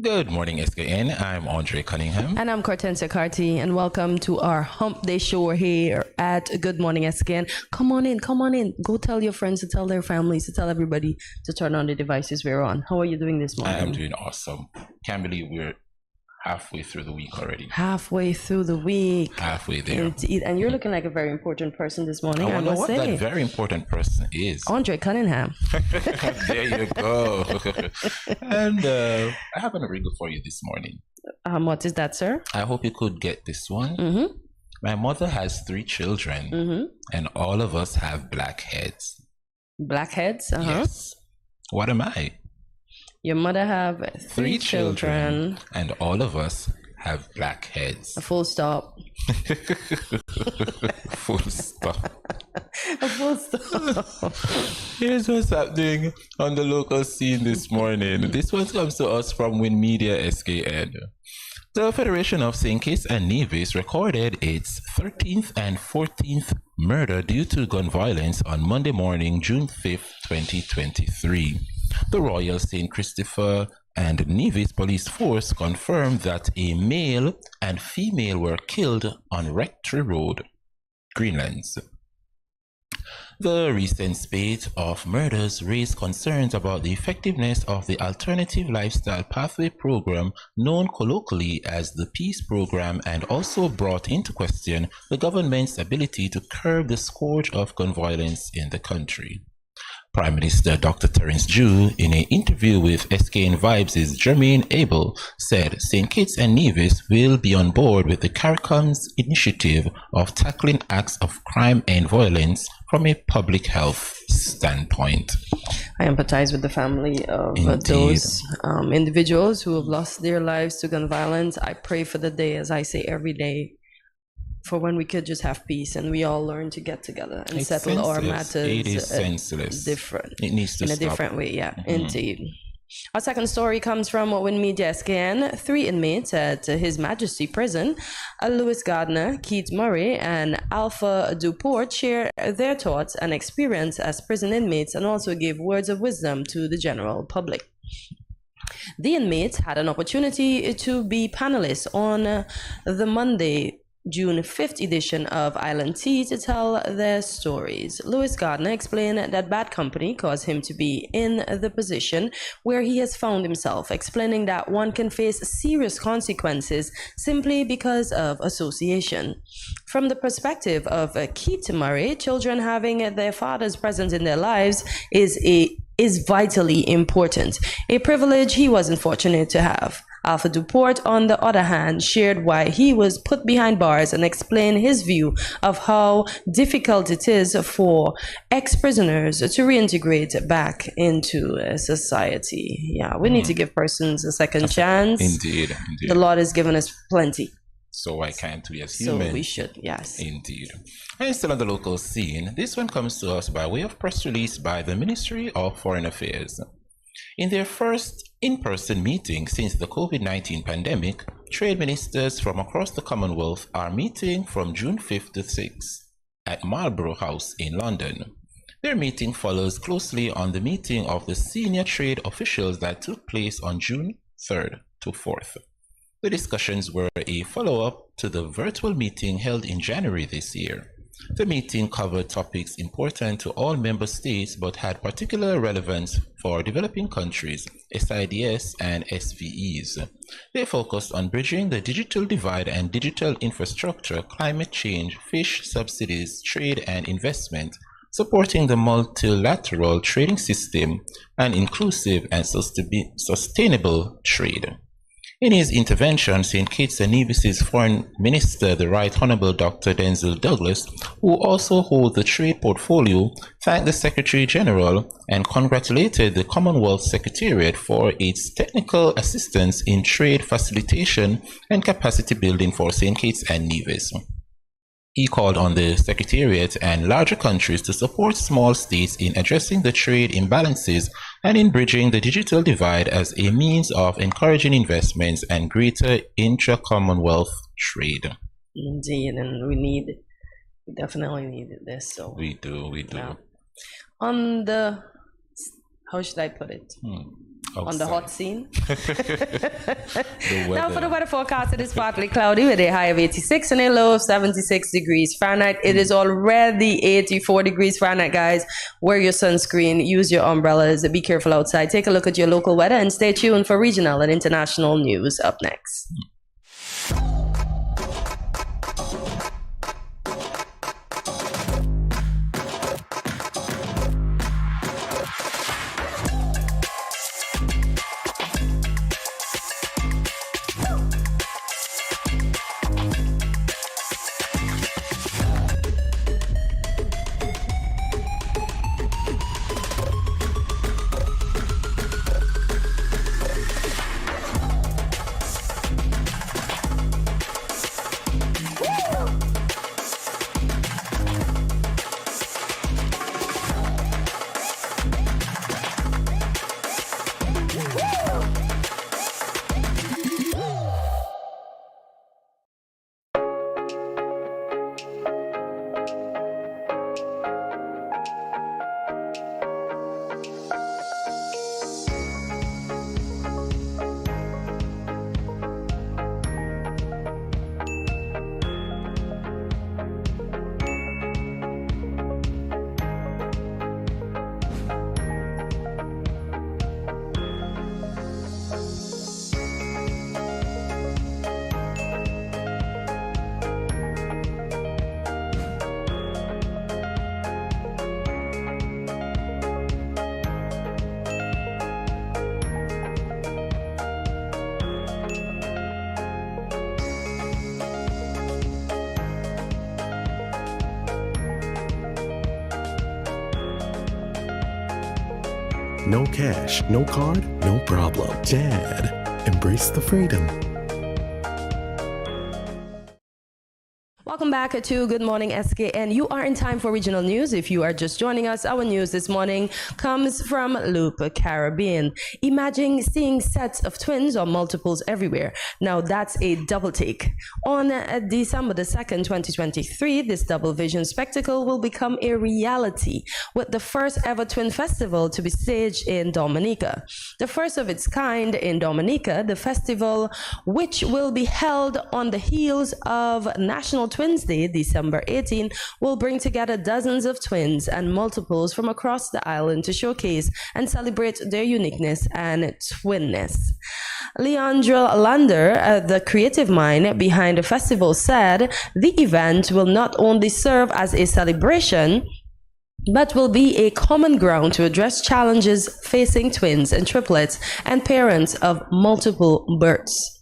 Good morning, SKN. I'm Andre Cunningham. And I'm Cortensia Carty, and welcome to our Hump Day show here at Good Morning SKN. Come on in, come on in. Go tell your friends, to tell their families, to tell everybody to turn on the devices we're on. How are you doing this morning? I am doing awesome. Can't believe we're halfway through the week already. Halfway through the week. Halfway there. Indeed. And you're looking like a very important person this morning, I wonder must what say. that very important person is. Andre Cunningham. There you go. And I have a riddle for you this morning. What is that, sir? I hope you could get this one. Mm-hmm. My mother has 3 children, and all of us have black heads. Black heads? Uh-huh. Yes. What am I? Your mother have 3 children. And all of us have black heads. A full stop. Full stop. A full stop. Here's what's happening on the local scene this morning. This one comes to us from Win Media SKN. The Federation of St. Kitts and Nevis recorded its 13th and 14th murder due to gun violence on Monday morning, June 5th, 2023. The Royal St. Christopher and Nevis Police Force confirmed that a male and female were killed on Rectory Road, Greenlands. The recent spate of murders raised concerns about the effectiveness of the Alternative Lifestyle Pathway Program, known colloquially as the Peace Program, and also brought into question the government's ability to curb the scourge of gun violence in the country. Prime Minister Dr. Terence Jew, in an interview with SKN Vibes' Jermaine Abel, said St. Kitts and Nevis will be on board with the CARICOM's initiative of tackling acts of crime and violence from a public health standpoint. I empathize with the family of Indeed. those individuals who have lost their lives to gun violence. I pray for the day, as I say every day, for when we could just have peace and we all learn to get together and It's settle our senseless. matters. It is senseless. Different. It needs to in stop. a different way, yeah, indeed. Our second story comes from Win Media SKN. 3 inmates at His Majesty Prison, Lewis Gardner, Keith Murray, and Alpha Duport, share their thoughts and experience as prison inmates and also give words of wisdom to the general public. The inmates had an opportunity to be panelists on the Monday, June 5th edition of Island Tea to tell their stories. Lewis Gardner explained that bad company caused him to be in the position where he has found himself, explaining that one can face serious consequences simply because of association. From the perspective of Keith Murray, children having their fathers present in their lives is vitally important, a privilege he wasn't fortunate to have. Alpha Duport, on the other hand, shared why he was put behind bars and explained his view of how difficult it is for ex-prisoners to reintegrate back into society. Yeah, we need to give persons a second chance. Indeed. The Lord has given us plenty. So why can't we as So humans? we should, yes. Indeed. And still on the local scene, this one comes to us by way of press release by the Ministry of Foreign Affairs. In their first in-person meeting since the COVID-19 pandemic, trade ministers from across the Commonwealth are meeting from June 5th to 6th at Marlborough House in London. Their meeting follows closely on the meeting of the senior trade officials that took place on June 3rd to 4th. The discussions were a follow-up to the virtual meeting held in January this year. The meeting covered topics important to all member states but had particular relevance for developing countries, SIDS and SVEs. They focused on bridging the digital divide and digital infrastructure, climate change, fish subsidies, trade and investment, supporting the multilateral trading system, and inclusive and sustainable trade. In his intervention, St. Kitts and Nevis' Foreign Minister, the Right Honourable Dr. Denzil Douglas, who also holds the trade portfolio, thanked the Secretary General and congratulated the Commonwealth Secretariat for its technical assistance in trade facilitation and capacity building for St. Kitts and Nevis. He called on the Secretariat and larger countries to support small states in addressing the trade imbalances and in bridging the digital divide as a means of encouraging investments and greater intra-Commonwealth trade. Indeed, and we definitely need this. So we do. On the, how should I put it? on the hot scene. The Now for the weather. weather forecast, it is partly cloudy with a high of 86 and a low of 76 degrees Fahrenheit. It is already 84 degrees Fahrenheit, guys. Wear your sunscreen, use your umbrellas, be careful outside. Take a look at your local weather and stay tuned for regional and international news up next. No cash, no card, no problem. Dad, embrace the freedom. Welcome back to Good Morning SKN. You are in time for regional news. If you are just joining us, our news this morning comes from Loop Caribbean. Imagine seeing sets of twins or multiples everywhere. Now that's a double take. On December the 2nd, 2023, this double vision spectacle will become a reality with the first ever twin festival to be staged in Dominica. The first of its kind in Dominica, the festival, which will be held on the heels of National Twins Day, December 18, will bring together dozens of twins and multiples from across the island to showcase and celebrate their uniqueness and twinness. Leandra Lander, the creative mind behind the festival, said the event will not only serve as a celebration, but will be a common ground to address challenges facing twins and triplets and parents of multiple births.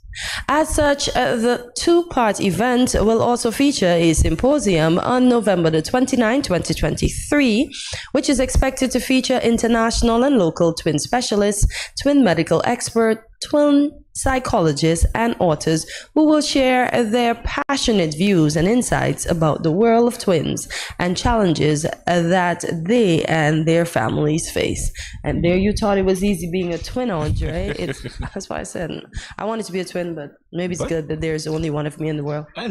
As such, the two-part event will also feature a symposium on November the 29th, 2023, which is expected to feature international and local twin specialists, twin medical experts, twin psychologists, and authors who will share their passionate views and insights about the world of twins and challenges that they and their families face. And there you thought it was easy being a twin, Andre. That's why I said I wanted to be a twin, but maybe it's good that there's only one of me in the world. I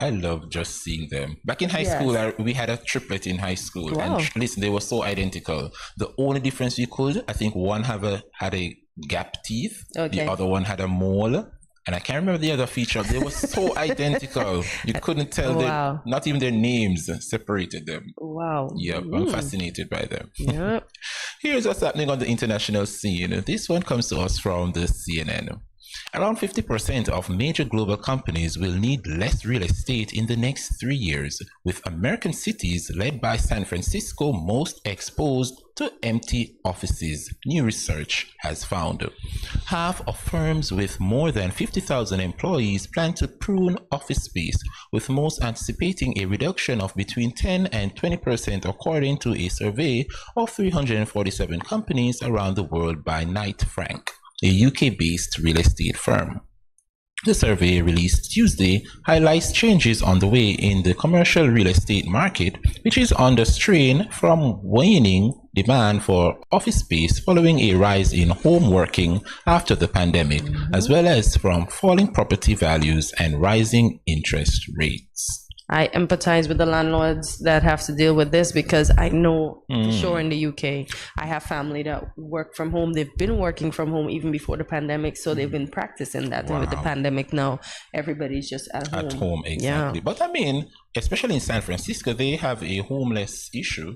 love just seeing them. Back in high school, we had a triplet in high school. Wow. And listen, they were so identical. The only difference we could, I think one had a gap teeth, Okay. the other one had a mole, and I can't remember the other feature. They were so identical. You couldn't tell Wow. not even their names separated them. Wow. Yep, I'm fascinated by them. Yeah. Here's what's happening on the international scene. This one comes to us from the CNN. Around 50% of major global companies will need less real estate in the next 3 years, with American cities led by San Francisco most exposed to empty offices, new research has found. Half of firms with more than 50,000 employees plan to prune office space, with most anticipating a reduction of between 10 and 20% according to a survey of 347 companies around the world by Knight Frank, a UK-based real estate firm. The survey released Tuesday highlights changes on the way in the commercial real estate market, which is under strain from waning demand for office space following a rise in home working after the pandemic, as well as from falling property values and rising interest rates. I empathize with the landlords that have to deal with this because I know for sure in the UK, I have family that work from home. They've been working from home even before the pandemic, so they've been practicing that. And with the pandemic now, everybody's just at home. At home, exactly. Yeah. But I mean, especially in San Francisco, they have a homeless issue.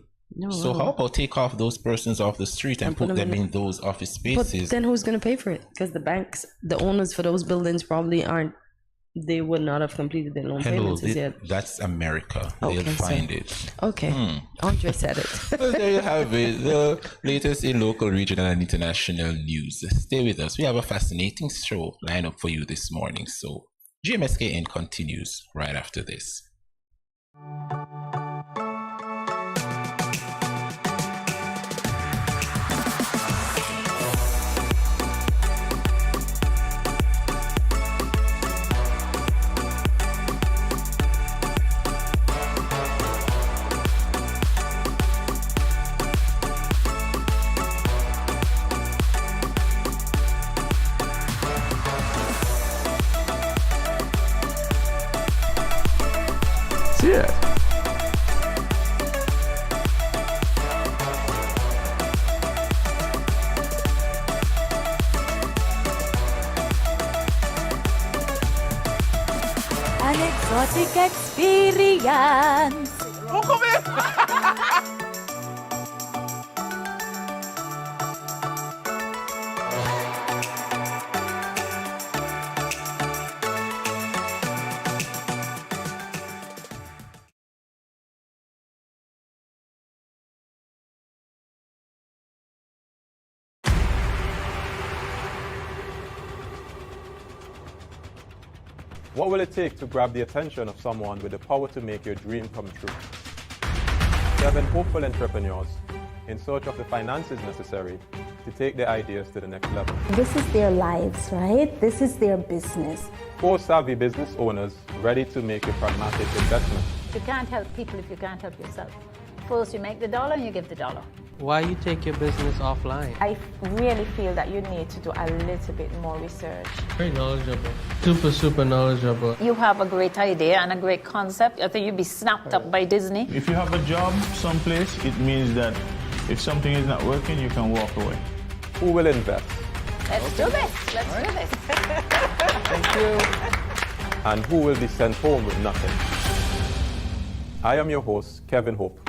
So how about take off those persons off the street and put them in those office spaces? But then who's going to pay for it? Because the banks, the owners for those buildings probably aren't, they would not have completed their loan payments yet. That's America. Okay, They'll find it. Okay. Andre said it. Well, there you have it. The latest in local, regional, and international news. Stay with us. We have a fascinating show lined up for you this morning. So GMSKN continues right after this. Yeah. An exotic experience. What will it take to grab the attention of someone with the power to make your dream come true? 7 hopeful entrepreneurs in search of the finances necessary to take their ideas to the next level. This is their lives, right? This is their business. 4 savvy business owners ready to make a pragmatic investment. You can't help people if you can't help yourself. First you make the dollar and you give the dollar. Why you take your business offline? I really feel that you need to do a little bit more research. Very knowledgeable. Super knowledgeable. You have a great idea and a great concept. I think you'd be snapped up by Disney. If you have a job someplace, it means that if something is not working, you can walk away. Who will invest? Let's do this. Let's do this. Thank you. And who will be sent home with nothing? I am your host, Kevin Hope.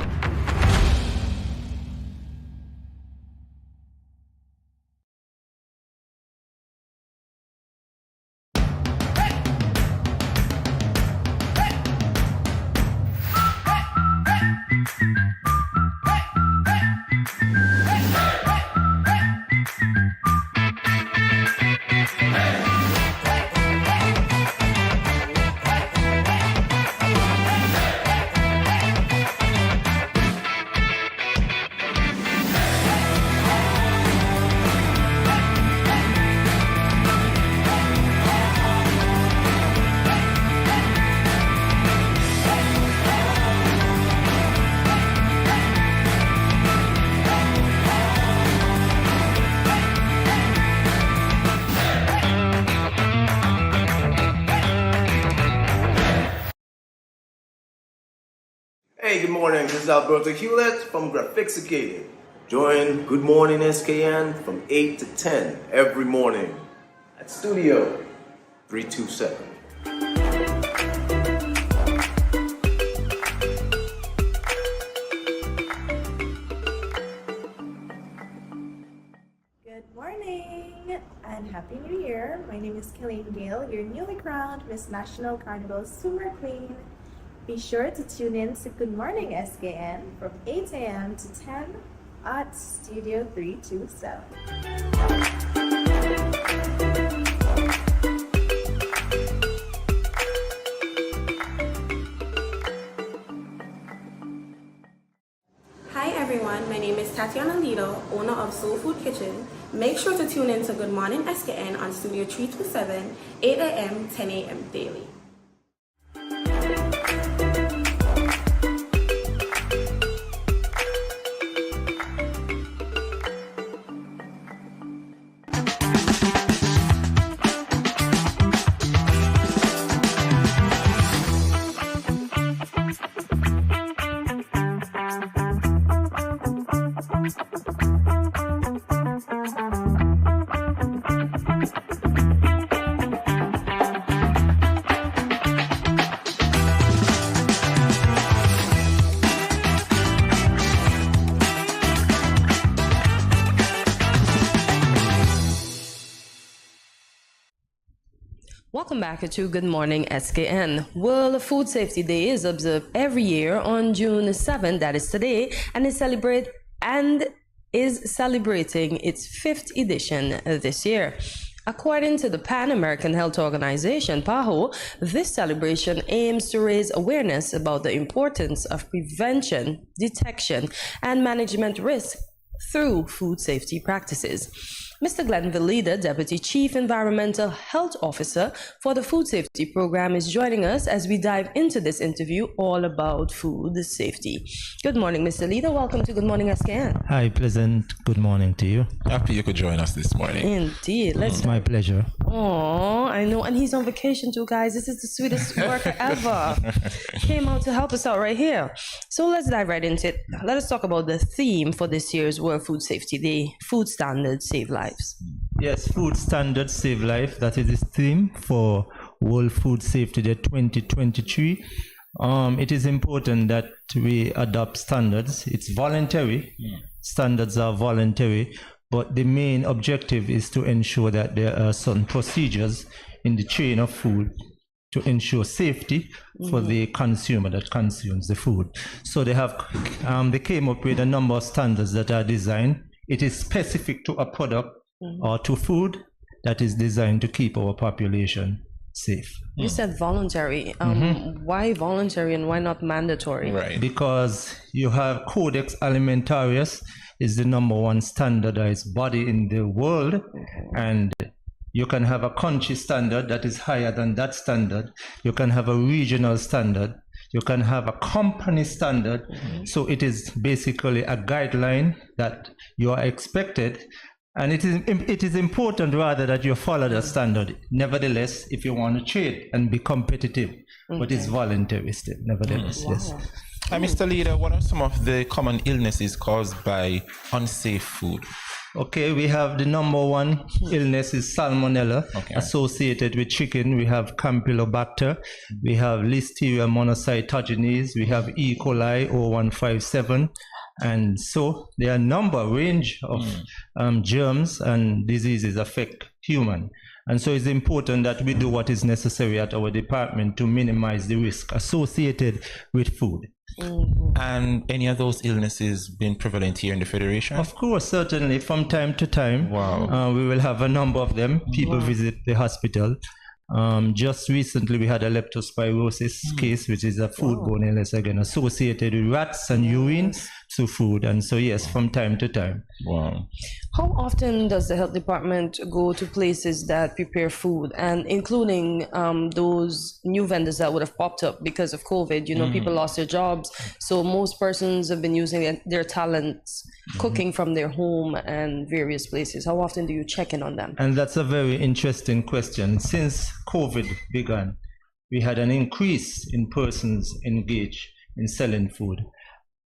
Hey, good morning. This is Alberto Hewlett from Graphixicated. Join Good Morning SKN from 8 to 10 every morning at Studio 327. Good morning and Happy New Year. My name is Killeen Gale, your newly crowned Miss National Carnival Super Queen. Be sure to tune in to Good Morning SKN from 8 a.m. to 10 at Studio 327. Hi everyone, my name is Tatiana Lido, owner of Soul Food Kitchen. Make sure to tune in to Good Morning SKN on Studio 327, 8 a.m., 10 a.m. daily. Welcome back to Good Morning SKN. World Food Safety Day is observed every year on June 7th, that is today, and is celebrating its 5th edition this year. According to the Pan American Health Organization, PAHO, this celebration aims to raise awareness about the importance of prevention, detection, and management risk through food safety practices. Mr. Glenn Velida, Deputy Chief Environmental Health Officer for the Food Safety Program, is joining us as we dive into this interview all about food safety. Good morning, Mr. Leader. Welcome to Good Morning SKN. Hi, pleasant good morning to you. Happy you could join us this morning. Indeed. It's my pleasure. Oh, I know. And he's on vacation too, guys. This is the sweetest worker ever. Came out to help us out right here. So let's dive right into it. Let us talk about the theme for this year's World Food Safety Day. Food standards save lives. Yes, food standards save life. That is the theme for World Food Safety Day 2023. It is important that we adopt standards. It's voluntary. Standards are voluntary, but the main objective is to ensure that there are certain procedures in the chain of food to ensure safety for the consumer that consumes the food. So they came up with a number of standards that are designed. It is specific to a product or to food that is designed to keep our population safe. You said voluntary. Why voluntary and why not mandatory? Right. Because you have Codex Alimentarius is the #1 standardized body in the world, and you can have a country standard that is higher than that standard. You can have a regional standard. You can have a company standard. So it is basically a guideline that you are expected. And it is important rather that you follow the standard. Nevertheless, if you want to trade and be competitive, but it's voluntary still, nevertheless, yes. Mr. Leader, what are some of the common illnesses caused by unsafe food? Okay, we have the #1 illness is salmonella associated with chicken. We have Campylobacter, we have Listeria monocytogenes, we have E. coli 0157, and so there are range of germs and diseases affect human. And so it's important that we do what is necessary at our department to minimize the risk associated with food. And any of those illnesses been prevalent here in the Federation? Of course, certainly. From time to time, we will have a number of them. People visit the hospital. Just recently, we had a leptospirosis case, which is a foodborne illness, again, associated with rats and urine through food. And so, yes, from time to time. Wow. How often does the health department go to places that prepare food, and including those new vendors that would have popped up because of COVID? You know, people lost their jobs. So most persons have been using their talents cooking from their home and various places. How often do you check in on them? And that's a very interesting question. Since COVID began, we had an increase in persons engaged in selling food.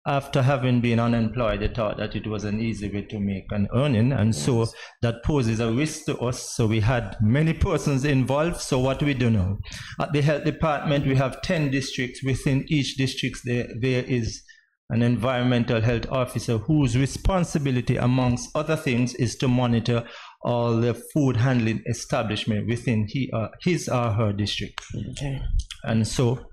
After having been unemployed, they thought that it was an easy way to make an earning, and so that poses a risk to us. So we had many persons involved. So what we do now? At the health department, we have 10 districts. Within each district, there is an environmental health officer whose responsibility, amongst other things, is to monitor all the food handling establishment within his or her district. Okay. And so,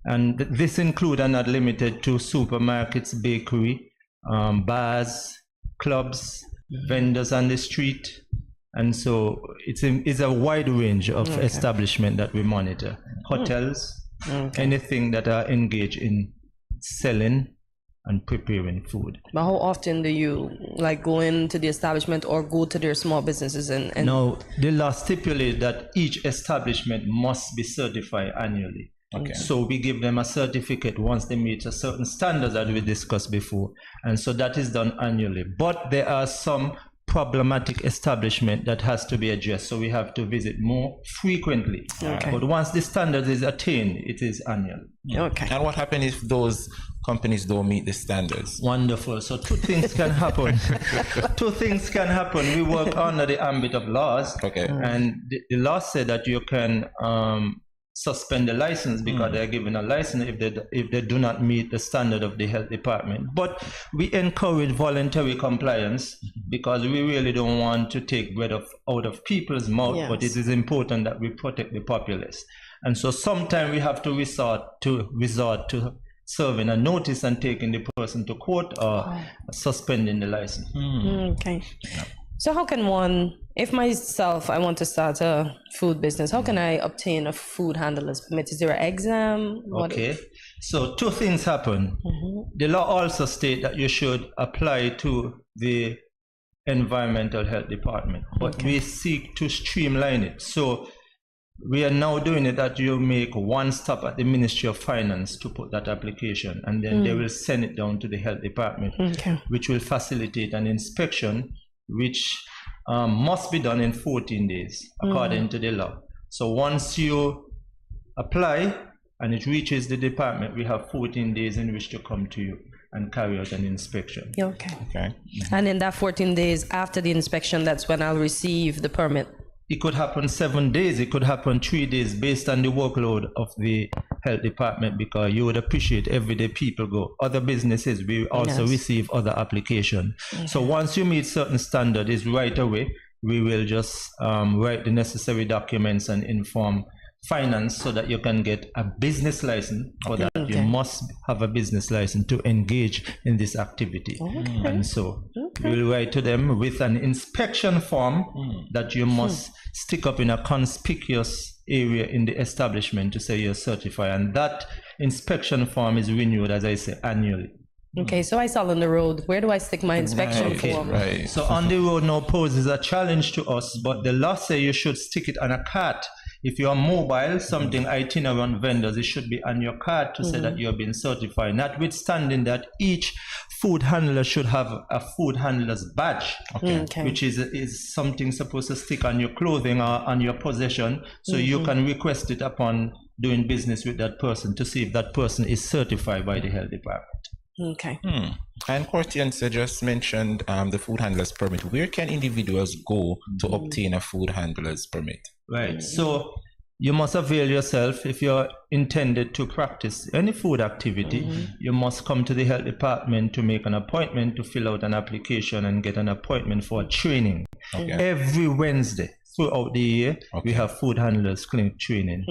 and this includes and not limited to supermarkets, bakery, bars, clubs, vendors on the street. And so it's a wide range of establishment that we monitor. Hotels, anything that are engaged in selling and preparing food. But how often do you go into the establishment or go to their small businesses and No, the law stipulates that each establishment must be certified annually. Okay. So we give them a certificate once they meet a certain standards that we discussed before. And so that is done annually. But there are some problematic establishment that has to be addressed. So we have to visit more frequently. Okay. But once the standard is attained, it is annual. Okay. And what happens if those companies don't meet the standards? Wonderful. So two things can happen. Two things can happen. We work under the ambit of laws. Okay. And the law said that you can suspend the license because they're given a license if they do not meet the standard of the health department. But we encourage voluntary compliance because we really don't want to take bread out of people's mouth, but it is important that we protect the populace. And so sometimes we have to resort to serving a notice and taking the person to court or suspending the license. Okay. So how can one, if myself, I want to start a food business, how can I obtain a food handler's permit? Is there an exam? Okay. So two things happen. The law also states that you should apply to the environmental health department, but we seek to streamline it. So we are now doing it that you make one stop at the Ministry of Finance to put that application, and then they will send it down to the health department, which will facilitate an inspection, which must be done in 14 days according to the law. So once you apply and it reaches the department, we have 14 days in which to come to you and carry out an inspection. Okay. And in that 14 days after the inspection, that's when I'll receive the permit. It could happen 7 days, it could happen 3 days based on the workload of the health department, because you would appreciate everyday people go. Other businesses, we also receive other applications. So once you meet certain standards, is right away, we will just write the necessary documents and inform finance so that you can get a business license. For that, you must have a business license to engage in this activity. And so we will write to them with an inspection form that you must stick up in a conspicuous area in the establishment to say you're certified. And that inspection form is renewed, as I say, annually. Okay, so I saw on the road. Where do I stick my inspection form? So on the road now poses a challenge to us, but the law says you should stick it on a cart. If you're mobile, something itinerant vendors, it should be on your card to say that you've been certified. Notwithstanding that, each food handler should have a food handler's badge, which is something supposed to stick on your clothing or on your possession, so you can request it upon doing business with that person to see if that person is certified by the health department. And Hortense just mentioned the food handler's permit. Where can individuals go to obtain a food handler's permit? Right. So you must avail yourself. If you're intended to practice any food activity, you must come to the health department to make an appointment, to fill out an application and get an appointment for training. Every Wednesday throughout the year, we have food handlers clinic training.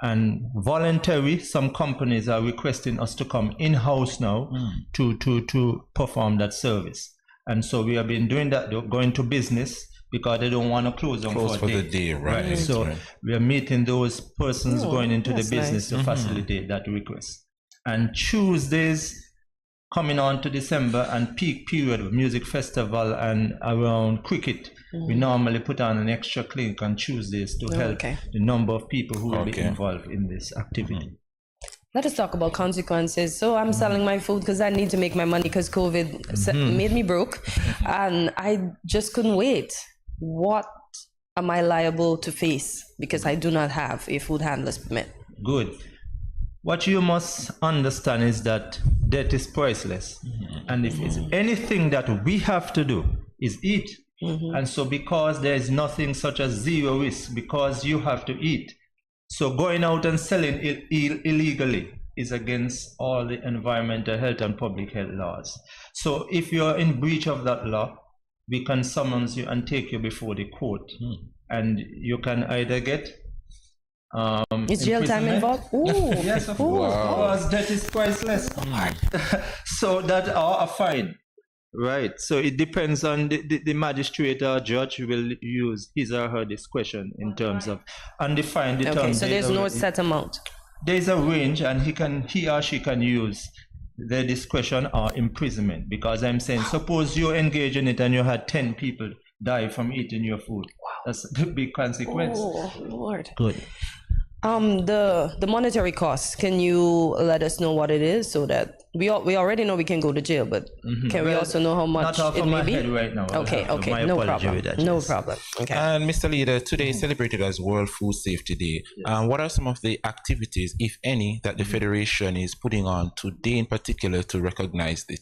And voluntary, some companies are requesting us to come in-house now to perform that service. And so we have been doing that, going to business, because they don't want to close down for the day. Right. So we are meeting those persons going into the business to facilitate that request. And Tuesdays coming on to December and peak period of music festival and around cricket, we normally put on an extra clinic on Tuesdays to help the number of people who will be involved in this activity. Let us talk about consequences. So I'm selling my food because I need to make my money because COVID made me broke and I just couldn't wait. What am I liable to face because I do not have a food handler's permit? Good. What you must understand is that debt is priceless. And if it's anything that we have to do is eat. And so because there is nothing such as zero risk, because you have to eat. So going out and selling illegally is against all the environmental health and public health laws. So if you're in breach of that law, we can summons you and take you before the court. And you can either get is jail time involved? Yes, of course, because debt is priceless. So that are a fine. Right. So it depends on the magistrate or judge who will use his or her discretion in terms of undefined. Okay, so there's no set amount. There's a range, and he or she can use their discretion or imprisonment. Because I'm saying, suppose you engage in it and you had 10 people die from eating your food. That's a big consequence. Oh, Lord. Good. The monetary costs, can you let us know what it is so that we already know we can go to jail, but can we also know how much not off it of may my be? head right now. Okay, no problem. No problem. Okay. And Mr. Leader, today is celebrated as World Food Safety Day. What are some of the activities, if any, that the Federation is putting on today in particular to recognize this?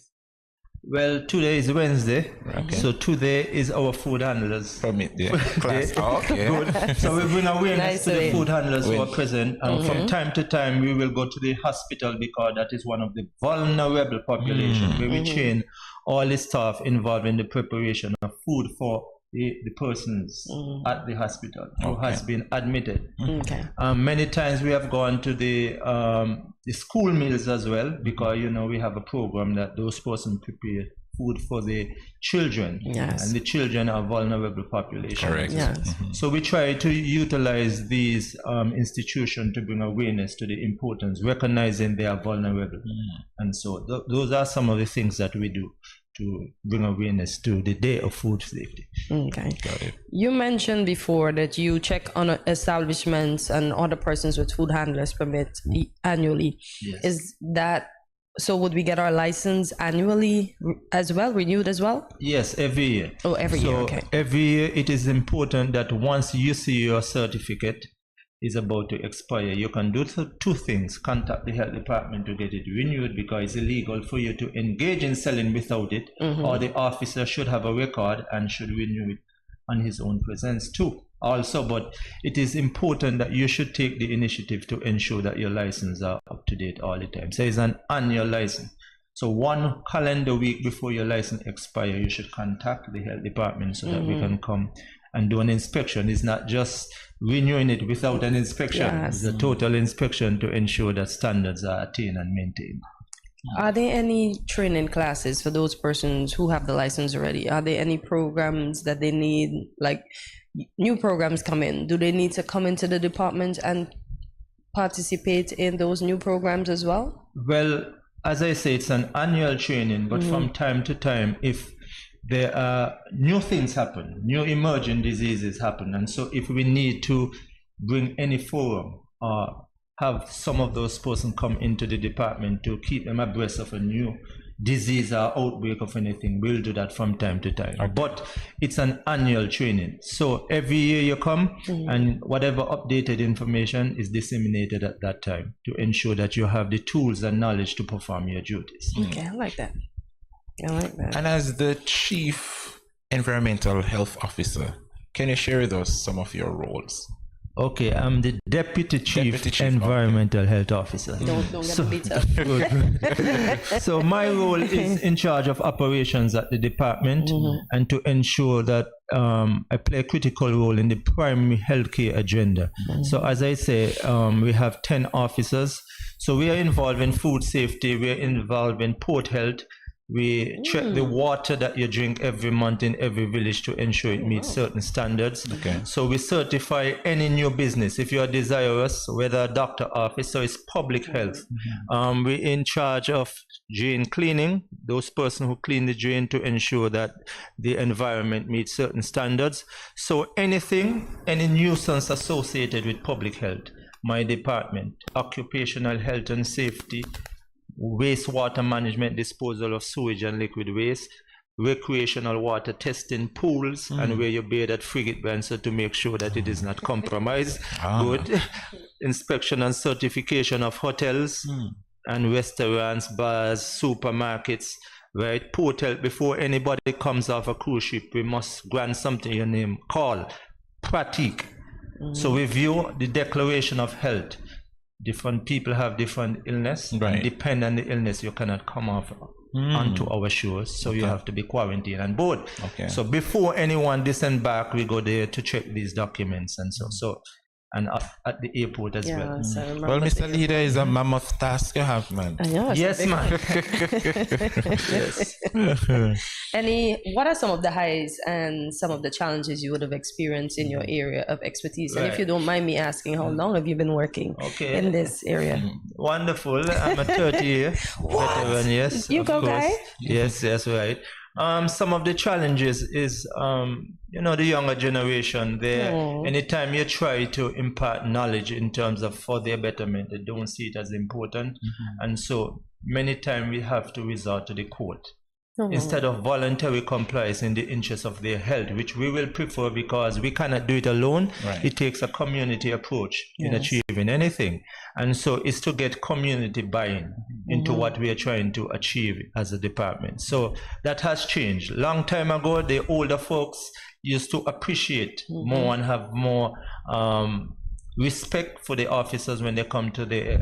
Well, today is Wednesday, Okay. so today is our food handlers. Permit the class. Okay. Good. So we bring awareness to the food handlers who are present, and from time to time we will go to the hospital because that is one of the vulnerable population where we train all the staff involved in the preparation of food for the persons at the hospital who has been admitted. Many times we have gone to the school meals as well, because we have a program that those persons prepare food for the children, and the children are vulnerable population. Correct. So we try to utilize these institutions to bring awareness to the importance, recognizing they are vulnerable, and so those are some of the things that we do to bring awareness to the day of food safety. Okay. You mentioned before that you check on establishments and other persons with food handlers permit annually. Yes. Is that so? Would we get our license annually as well, renewed as well? Yes, every year. Oh, every year. Okay. Every year it is important that once you see your certificate is about to expire, you can do two things: contact the health department to get it renewed, because it's illegal for you to engage in selling without it, or the officer should have a record and should renew it on his own presence too. Also, but it is important that you should take the initiative to ensure that your license are up to date all the time. So it's an annual license. So 1 calendar week before your license expire, you should contact the health department so that we can come and do an inspection. It's not just renewing it without an inspection. It's a total inspection to ensure that standards are attained and maintained. Are there any training classes for those persons who have the license already? Are there any programs that they need, like new programs come in? Do they need to come into the department and participate in those new programs as well? Well, as I say, it's an annual training, but from time to time, if there are new things happen, new emerging diseases happen, and so if we need to bring any forum or have some of those persons come into the department to keep them abreast of a new disease or outbreak of anything, we'll do that from time to time. But it's an annual training, so every year you come and whatever updated information is disseminated at that time to ensure that you have the tools and knowledge to perform your duties. Okay, I like that. I like that. And as the Chief Environmental Health Officer, can you share with us some of your roles? Okay, I'm the Deputy Chief Environmental Health Officer. Don't get beat up. So my role is in charge of operations at the department and to ensure that I play a critical role in the primary healthcare agenda. So as I say, we have 10 officers. So we are involved in food safety, we are involved in port health. We check the water that you drink every month in every village to ensure it meets certain standards. So we certify any new business. If you are desirous, whether a doctor office or it's public health, we're in charge of drain cleaning, those persons who clean the drain to ensure that the environment meets certain standards. So anything, any nuisance associated with public health, my department, occupational health and safety, wastewater management, disposal of sewage and liquid waste, recreational water testing, pools, and where you bathe at frigate bands to make sure that it is not compromised. Good. Inspection and certification of hotels and restaurants, bars, supermarkets, right? Port health, before anybody comes off a cruise ship, we must grant something your name called pratique. So we view the declaration of health. Different people have different illness. Depending on the illness, you cannot come off onto our shores, so you have to be quarantined on board. So before anyone disembark, we go there to check these documents and so and at the airport as well. Well, Mr. Leader, is a mammoth task you have, man. Yes, man. What are some of the highs and some of the challenges you would have experienced in your area of expertise? And if you don't mind me asking, how long have you been working in this area? Wonderful. I'm a 30-year veteran, yes. You go, guy? Yes, right. Some of the challenges is, the younger generation, anytime you try to impart knowledge in terms of for their betterment, they don't see it as important. And so many times we have to resort to the court instead of voluntary compliance in the interest of their health, which we will prefer because we cannot do it alone. Right. It takes a community approach in achieving anything. And so it's to get community buy-in into what we are trying to achieve as a department. So that has changed. Long time ago, the older folks used to appreciate more and have more respect for the officers when they come to the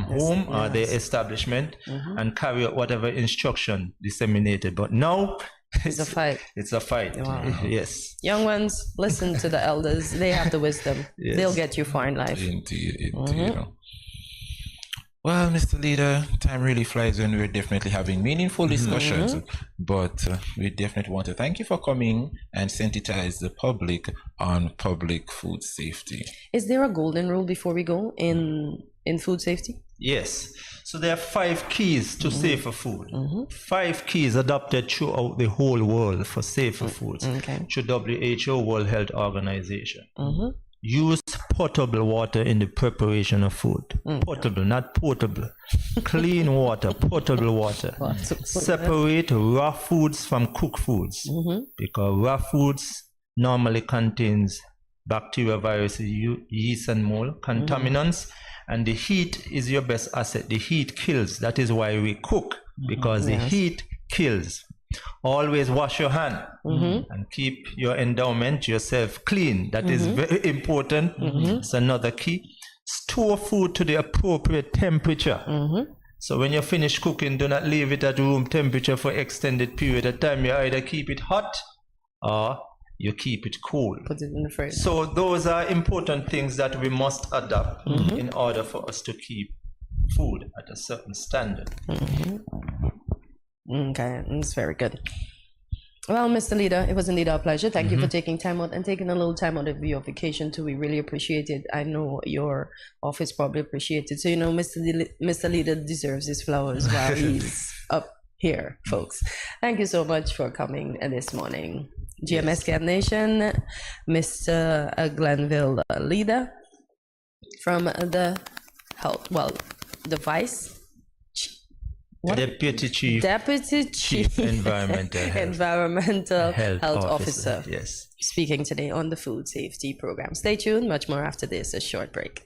home or the establishment and carry out whatever instruction disseminated. But now it's a fight. It's a fight. Wow. Yes. Young ones, listen to the elders. They have the wisdom. Yes. They'll get you far in life. Indeed. Well, Mr. Leader, time really flies when we're definitely having meaningful discussions. But we definitely want to thank you for coming and sensitize the public on public food safety. Is there a golden rule before we go in food safety? Yes. So there are 5 keys to safer food. 5 keys adopted throughout the whole world for safer foods through WHO, World Health Organization. Use potable water in the preparation of food. Potable, not portable. Clean water, potable water. Separate raw foods from cooked foods, because raw foods normally contains bacteria, viruses, yeast and mold, contaminants, and the heat is your best asset. The heat kills. That is why we cook, because the heat kills. Always wash your hand and keep your endowment, yourself clean. That is very important. It's another key. Store food to the appropriate temperature. So when you finish cooking, do not leave it at room temperature for extended period of time. You either keep it hot or you keep it cool. Put it in the fridge. So those are important things that we must adopt in order for us to keep food at a certain standard. Okay, that's very good. Well, Mr. Leader, it was indeed our pleasure. Thank you for taking time out and taking a little time out of your vacation too. We really appreciate it. I know your office probably appreciates it. So, you know, Mr. Leader deserves his flowers while he's up here, folks. Thank you so much for coming this morning. GMSK Nation, Mr. Glenville Leader from the health, the vice. Deputy Chief Environmental Health Officer. Yes. Speaking today on the food safety program. Stay tuned, much more after this, a short break.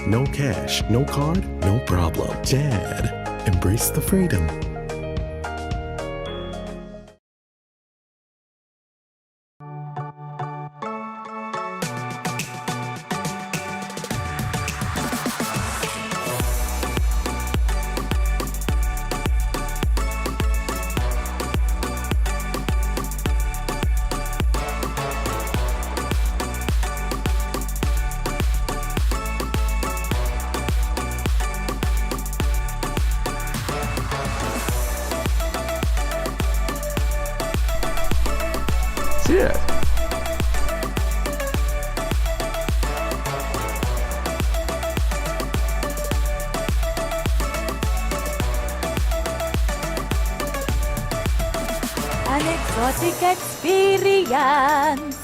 no cash, no card, no problem. Dad, embrace the freedom. Cheers. An exotic experience.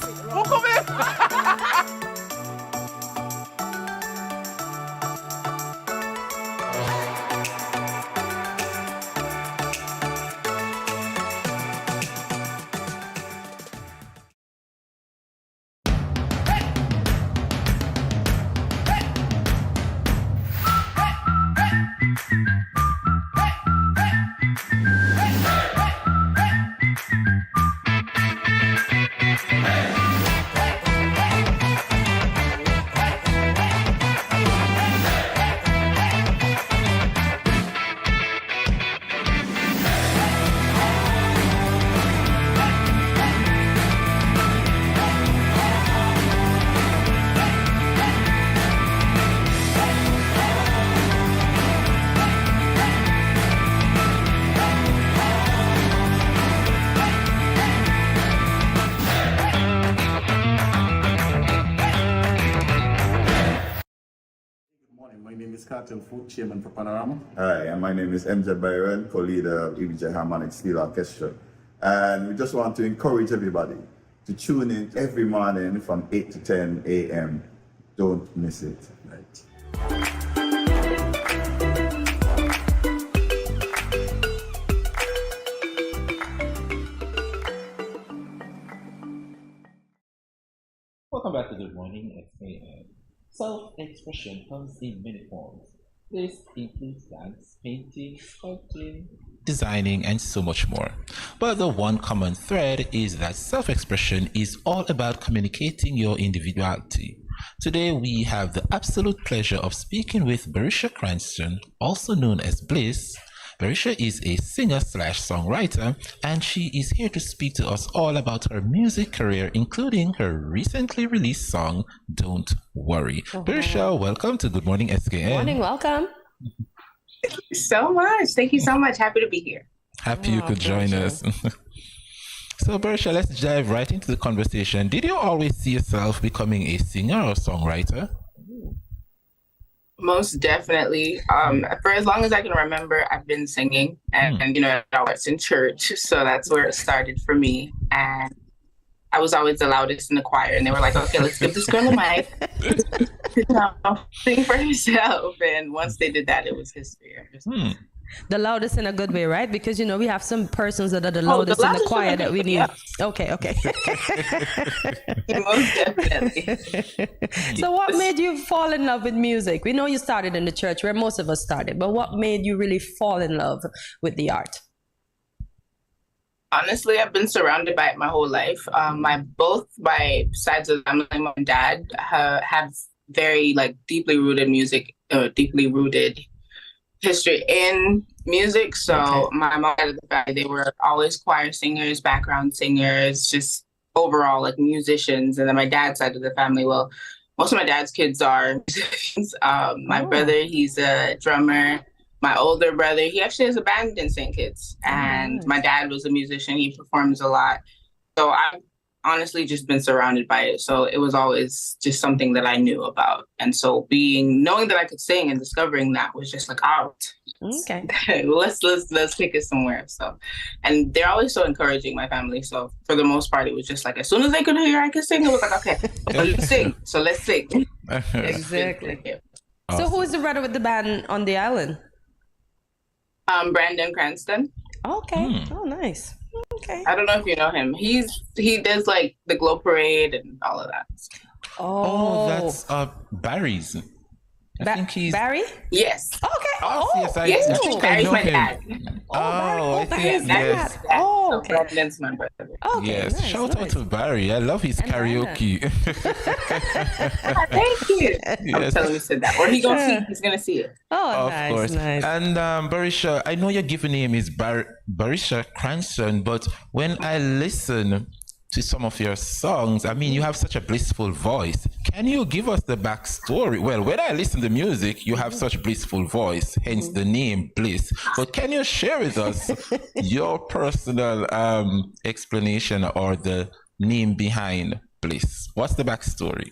My name is Cartel Food, Chairman for Panorama. Hi, and my name is MJ Byron, co-leader of EBJ Harmonic Steel Orchestra. And we just want to encourage everybody to tune in every morning from 8 to 10 a.m. Don't miss it. Right. Welcome back to Good Morning SKN. Self-expression comes in many forms. This includes dance, painting, sculpting, designing, and so much more. But the one common thread is that self-expression is all about communicating your individuality. Today we have the absolute pleasure of speaking with Barisha Cranston, also known as Bliss. Barisha is a singer/songwriter, and she is here to speak to us all about her music career, including her recently released song, Don't Worry. Barisha, welcome to Good Morning SKN. Morning, welcome. Thank you so much. Thank you so much. Happy to be here. Happy you could join us. So Barisha, let's dive right into the conversation. Did you always see yourself becoming a singer or songwriter? Most definitely. For as long as I can remember, I've been singing, and you know, I was in church, so that's where it started for me. And I was always the loudest in the choir, and they were like, "Okay, let's give this girl a mic, sing for herself." And once they did that, it was history. The loudest in a good way, right? Because you know we have some persons that are the loudest in the choir that we need. Yeah. Okay. Most definitely. So what made you fall in love with music? We know you started in the church where most of us started, but what made you really fall in love with the art? Honestly, I've been surrounded by it my whole life. Both my sides of the family, mom and dad, have very deeply rooted history in music. So my mom and dad, they were always choir singers, background singers, just overall musicians. And then my dad's side of the family, well, most of my dad's kids are musicians. My brother, he's a drummer. My older brother, he actually has a band in St. Kitts. And my dad was a musician. He performs a lot. So I've honestly just been surrounded by it. So it was always just something that I knew about. And so knowing that I could sing and discovering that was just okay. let's take it somewhere. So, and they're always so encouraging, my family. So for the most part, it was just as soon as they could hear I could sing, it was okay, let's sing. So let's sing. Exactly. So who is the brother with the band on the island? Brandon Cranston. Okay. Oh, nice. Okay. I don't know if you know him. He does the Globe Parade and all of that. Oh, that's Barry's. I think he's Barry. Yes. Okay. Oh, yes, I think I Barry's know my him. dad. I think Barry's my yes. dad. Oh, okay. So Brendan's my brother. Okay, Yes, nice, shout out nice. to Barry. I love his karaoke. Thank you. I'm Yes. telling him he said that. Or he's gonna see it. Oh, Of nice, course. nice. And Barisha, I know your given name is Barisha Cranston, but when I listen to some of your songs, I mean, you have such a blissful voice. Can you give us the backstory? Well, when I listen to music, you have such blissful voice, hence the name Bliss. But can you share with us your personal explanation or the name behind Bliss? What's the backstory?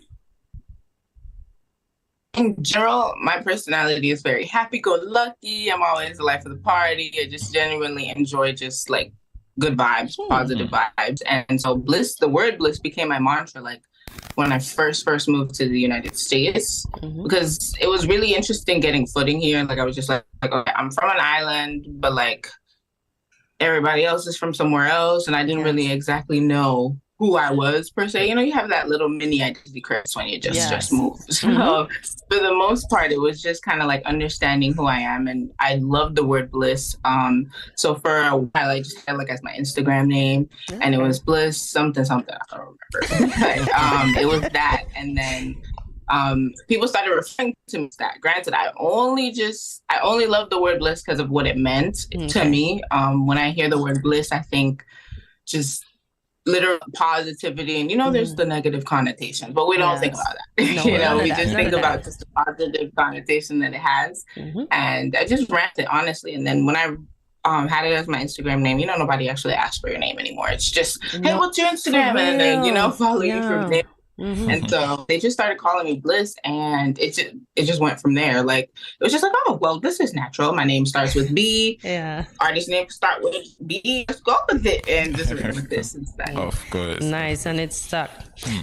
In general, my personality is very happy-go-lucky. I'm always the life of the party. I just genuinely enjoy just like good vibes, positive vibes. And so bliss, the word bliss became my mantra like when I first moved to the United States, because it was really interesting getting footing here. Like I was just like okay, I'm from an island, but like everybody else is from somewhere else. And I didn't really exactly know who I was per se. You know, you have that little mini identity crisis when you just move. So for the most part, it was just kind of like understanding who I am. And I love the word bliss. So for a while, I just had like as my Instagram name and it was bliss something. I don't remember. But it was that. And then people started referring to me as that. Granted, I only love the word bliss because of what it meant to me. When I hear the word bliss, I think just literal positivity, and there's the negative connotation, but we don't think about that. We just think about just the positive connotation that it has. And I just ran it honestly. And then when I had it as my Instagram name, nobody actually asks for your name anymore. It's just, hey, what's your Instagram? And then follow you from there. And so they just started calling me Bliss, and it just went from there. Like it was just like, oh well, this is natural. My name starts with B. Artist name start with B. Let's go with it, and just went with this instead. Of course. Nice, and it's stuck.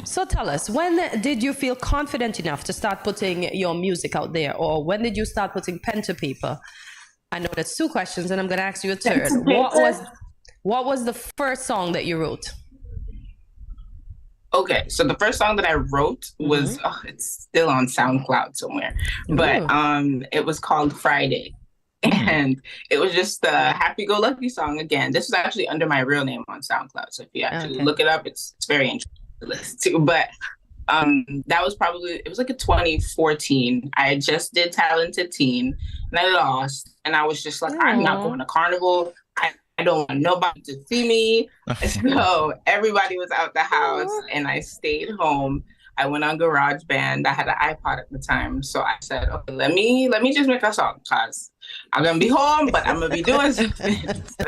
So tell us, when did you feel confident enough to start putting your music out there, or when did you start putting pen to paper? I know that's 2 questions, and I'm going to ask you a third. What was the first song that you wrote? Okay, so the first song that I wrote was, it's still on SoundCloud somewhere, but it was called Friday. And it was just a happy-go-lucky song again. This was actually under my real name on SoundCloud, so if you actually look it up, it's very interesting to listen to. But that was it was like a 2014. I just did Talented Teen, and I lost, and I was just like, I'm not going to Carnival. I don't want nobody to see me. So everybody was out the house and I stayed home. I went on GarageBand. I had an iPod at the time. So I said, okay, let me just make a song because I'm going to be home, but I'm going to be doing something. So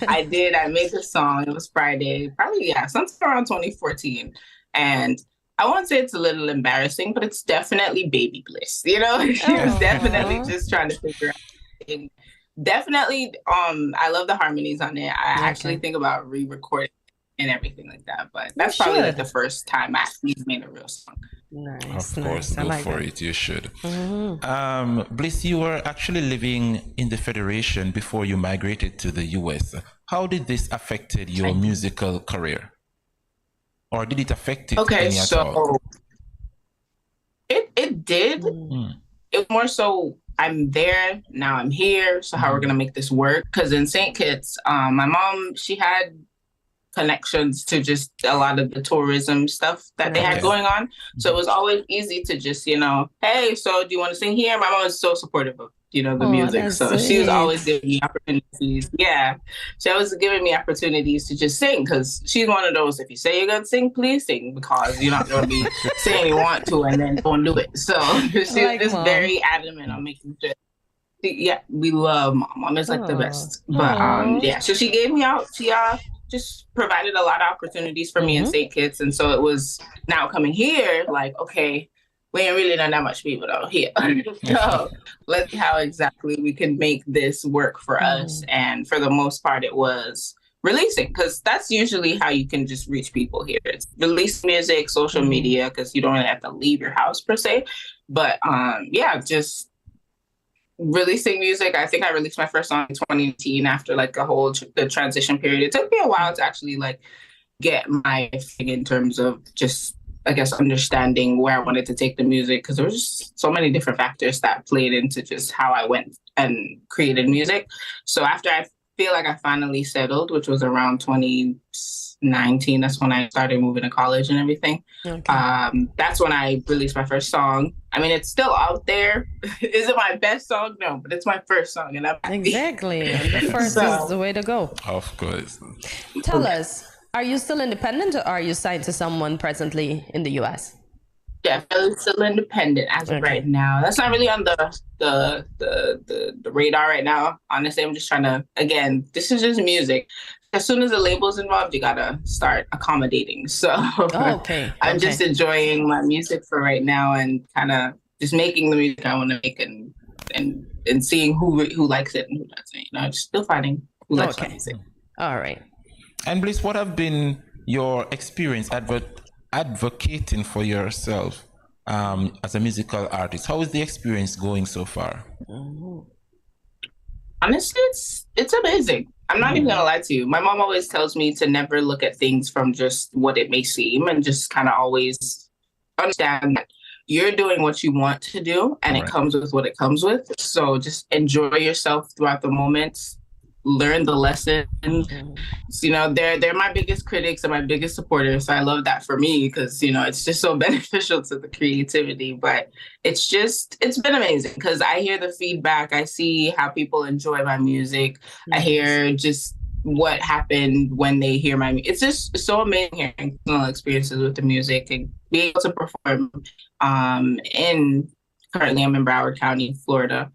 I did. I made the song. It was Friday, probably, sometime around 2014. And I won't say it's a little embarrassing, but it's definitely baby bliss. She was definitely just trying to figure out. Definitely, I love the harmonies on it. I actually think about re-recording and everything like that. But that's probably like the first time I actually made a real song. Nice, of course, go for it. You should. Bliss, you were actually living in the Federation before you migrated to the US. How did this affected your musical career, or did it affect it? Okay, at all? It did. It was more so. I'm there, now I'm here, so how we're going to make this work? Because in St. Kitts, my mom, she had connections to just a lot of the tourism stuff that they had going on. So it was always easy to just, hey, so do you want to sing here? My mom was so supportive of, the music. So she was always giving me opportunities. Yeah. She was giving me opportunities to just sing because she's one of those, if you say you're going to sing, please sing, because you're not going to be saying you want to and then don't do it. So she's just very adamant on making sure. Yeah, we love mom. Mom is like the best. But so she gave me out. She just provided a lot of opportunities for me in St. Kitts. And so it was now coming here, like, okay, we ain't really done that much people out here. So let's see how exactly we can make this work for us. And for the most part, it was releasing, because that's usually how you can just reach people here. It's release music, social media, because you don't really have to leave your house per se. But just releasing music. I think I released my first song in 2019 after like the transition period. It took me a while to actually like get my thing in terms of just I guess, understanding where I wanted to take the music, because there was just so many different factors that played into just how I went and created music. So after I feel like I finally settled, which was around 2019, that's when I started moving to college and everything. That's when I released my first song. I mean, it's still out there. Is it my best song? No, but it's my first song, and I'm happy. Exactly. The first is the way to go. Of course. Tell us, are you still independent, or are you signed to someone presently in the US? Yeah, I'm still independent as of right now. That's not really on the radar right now. Honestly, I'm just trying to, again, this is just music. As soon as the label's involved, you gotta start accommodating. So I'm just enjoying my music for right now, and kind of just making the music I want to make, and seeing who likes it and who doesn't. You know, just still finding who likes my music. All right. And Bliss, what have been your experience advocating for yourself as a musical artist? How is the experience going so far? Honestly, it's amazing. I'm not even gonna lie to you. My mom always tells me to never look at things from just what it may seem, and just kind of always understand that you're doing what you want to do, and it comes with what it comes with. So just enjoy yourself throughout the moments. Learn the lesson. You know, they're my biggest critics and my biggest supporters. So I love that for me, because, you know, it's just so beneficial to the creativity. But it's been amazing, because I hear the feedback. I see how people enjoy my music. I hear just what happened when they hear my music. It's just so amazing hearing personal experiences with the music, and being able to perform currently I'm in Broward County, Florida.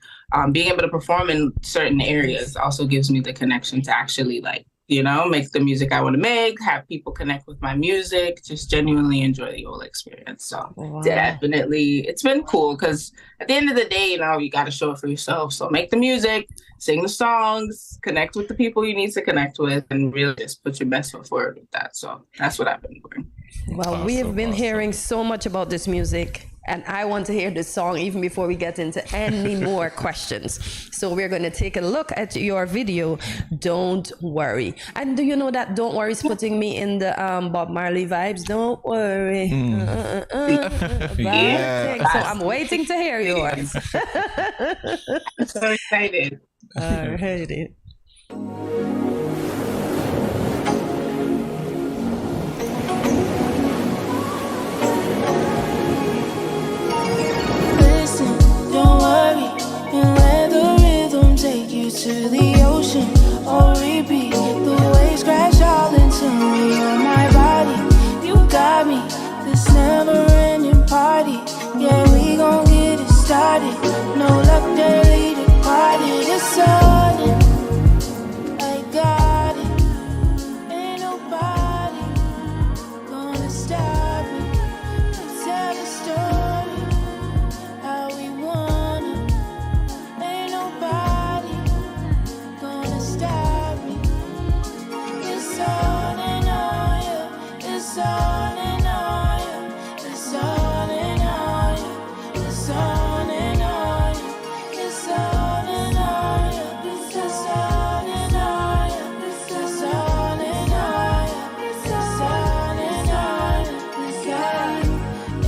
Being able to perform in certain areas also gives me the connection to actually, like, you know, make the music I want to make, have people connect with my music, just genuinely enjoy the whole experience. So definitely, it's been cool, because at the end of the day, you know, you got to show it for yourself. So make the music, sing the songs, connect with the people you need to connect with, and really just put your best foot forward with that. So that's what I've been doing. Well, we have been hearing so much about this music, and I want to hear this song even before we get into any more questions. So we're going to take a look at your video, Don't Worry. And do you know that Don't Worry is putting me in the Bob Marley vibes? Don't worry. So I'm waiting to hear yours. I'm so excited. All righty. Don't worry, and let the rhythm take you to the ocean, or repeat the waves crash all into me on my body. You got me, this never-ending party. Yeah, we gon' get it started. No luck, daily departed. It's sudden, I got it. Ain't nobody gonna stop me. Let's tell the story how we wanna. Ain't nobody gonna stop me. It's on and on, yeah. It's on and on, yeah. It's on and on, yeah. It's on and on, yeah. It's on and on, yeah. It's on and on, yeah. It's on and on, yeah. It's on and on, yeah. It's got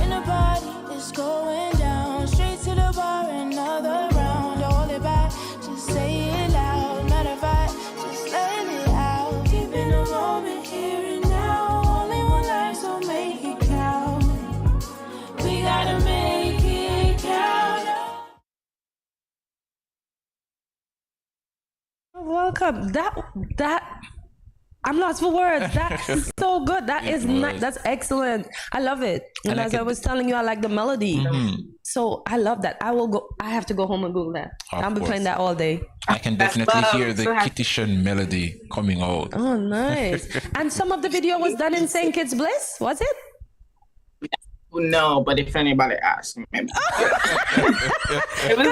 in the body, it's going down. Straight to the bar, another round. Hold it back, just say it loud. Matter of fact, just let it out. Deep in the moment, here and now. Only one life, so make it count. We gotta make it count. Welcome. That I'm lost for words. That's so good. That is nice. That's excellent. I love it. And as I was telling you, I like the melody. So I love that. I have to go home and Google that. I'll be playing that all day. I can definitely hear the Kittitian melody coming out. Oh, nice. And some of the video was done in St. Kitts Bliss, was it? No, but if anybody asks me, maybe. Because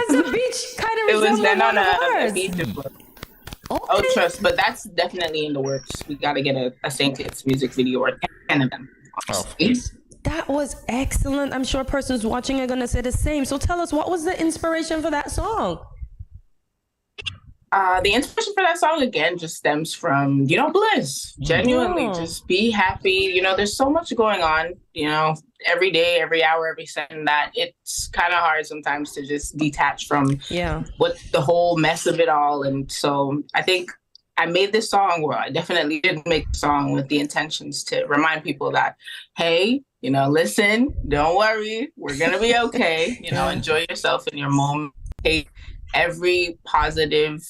the beach kind of it was done on a a beach. Oh, trust, but that's definitely in the works. We got to get a St. Kitts music video or 10 of them. That was excellent. I'm sure persons watching are going to say the same. So tell us, what was the inspiration for that song? The inspiration for that song again just stems from, bliss. Genuinely, just be happy. There's so much going on, every day, every hour, every second, that it's kind of hard sometimes to just detach from what the whole mess of it all. And so I think I made this song, well, I definitely did make the song with the intentions to remind people that, hey, listen, don't worry, we're gonna be okay. Enjoy yourself in your moment. Take every positive,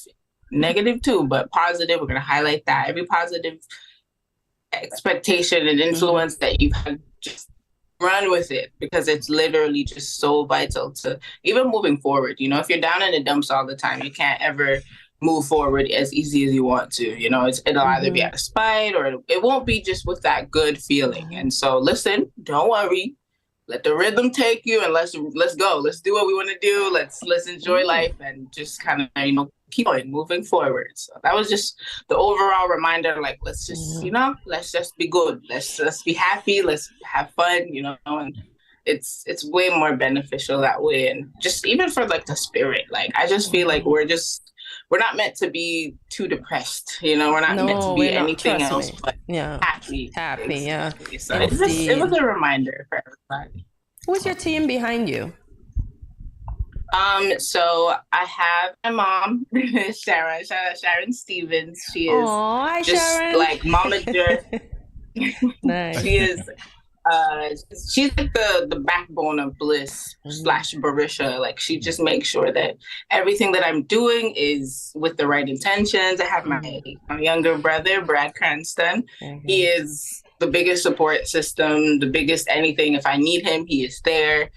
negative too, but positive, we're gonna highlight that. Every positive expectation and influence that you've had, just run with it, because it's literally just so vital to even moving forward. If you're down in the dumps all the time, you can't ever move forward as easy as you want to. It'll either be out of spite, or it won't be just with that good feeling. And so listen, don't worry, let the rhythm take you, and let's go. Let's do what we want to do. Let's enjoy life, and just kind of keep going, moving forward. So that was just the overall reminder. Like, let's just let's just be good. Let's be happy. Let's have fun. And it's way more beneficial that way. And just even for like the spirit, like I just feel like we're not meant to be too depressed. We're not meant to be anything else but happy. Exactly. So it was a reminder for everybody. Who's your team behind you? So I have my mom, Sharon. Shout out Sharon Stevens. She is Sharon. Like momager. Nice. She is. She's like the backbone of Bliss / Barisha. Like, she just makes sure that everything that I'm doing is with the right intentions. I have my younger brother, Brad Cranston. He is the biggest support system, the biggest anything. If I need him, he is there.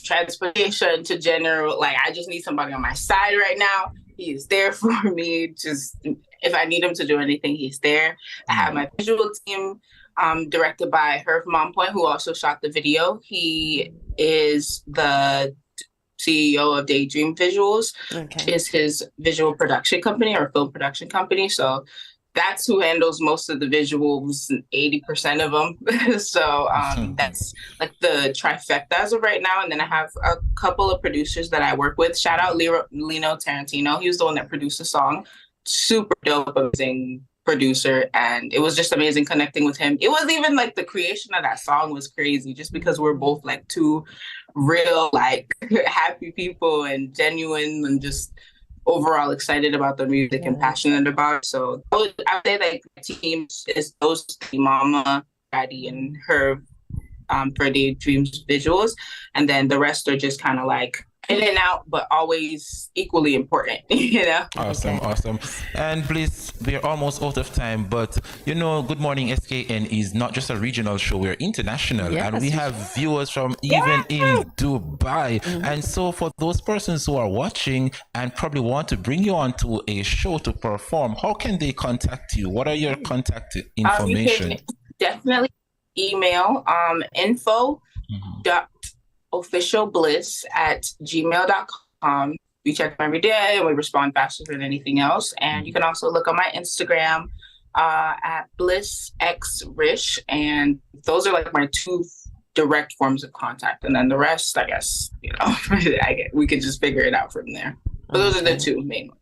Transportation to general, like, I just need somebody on my side right now. He is there for me. Just if I need him to do anything, he's there. I have my visual team, directed by Herb Mompoint, who also shot the video. He is the CEO of Daydream Visuals, which is his visual production company or film production company. So that's who handles most of the visuals, 80% of them. So that's like the trifecta as of right now. And then I have a couple of producers that I work with. Shout out Lino Tarantino. He was the one that produced the song. Super dope, amazing producer. And it was just amazing connecting with him. It was even like the creation of that song was crazy, just because we're both like two real, like, happy people and genuine and just overall excited about the music and passionate about it. So I would say like my team is those three, Mama, Daddy, and her for Daydreams Visuals. And then the rest are just kind of like in and out, but always equally important, Awesome. And please, we're almost out of time, but Good Morning SKN is not just a regional show, we're international, and we have viewers from even in Dubai. And so for those persons who are watching and probably want to bring you on to a show to perform, how can they contact you? What are your contact information? You can definitely email info.officialbliss@gmail.com. We check them every day and we respond faster than anything else. And you can also look on my Instagram at BlissXRish, and those are like my two direct forms of contact. And then the rest, I guess, we could just figure it out from there. But those are the two main ones.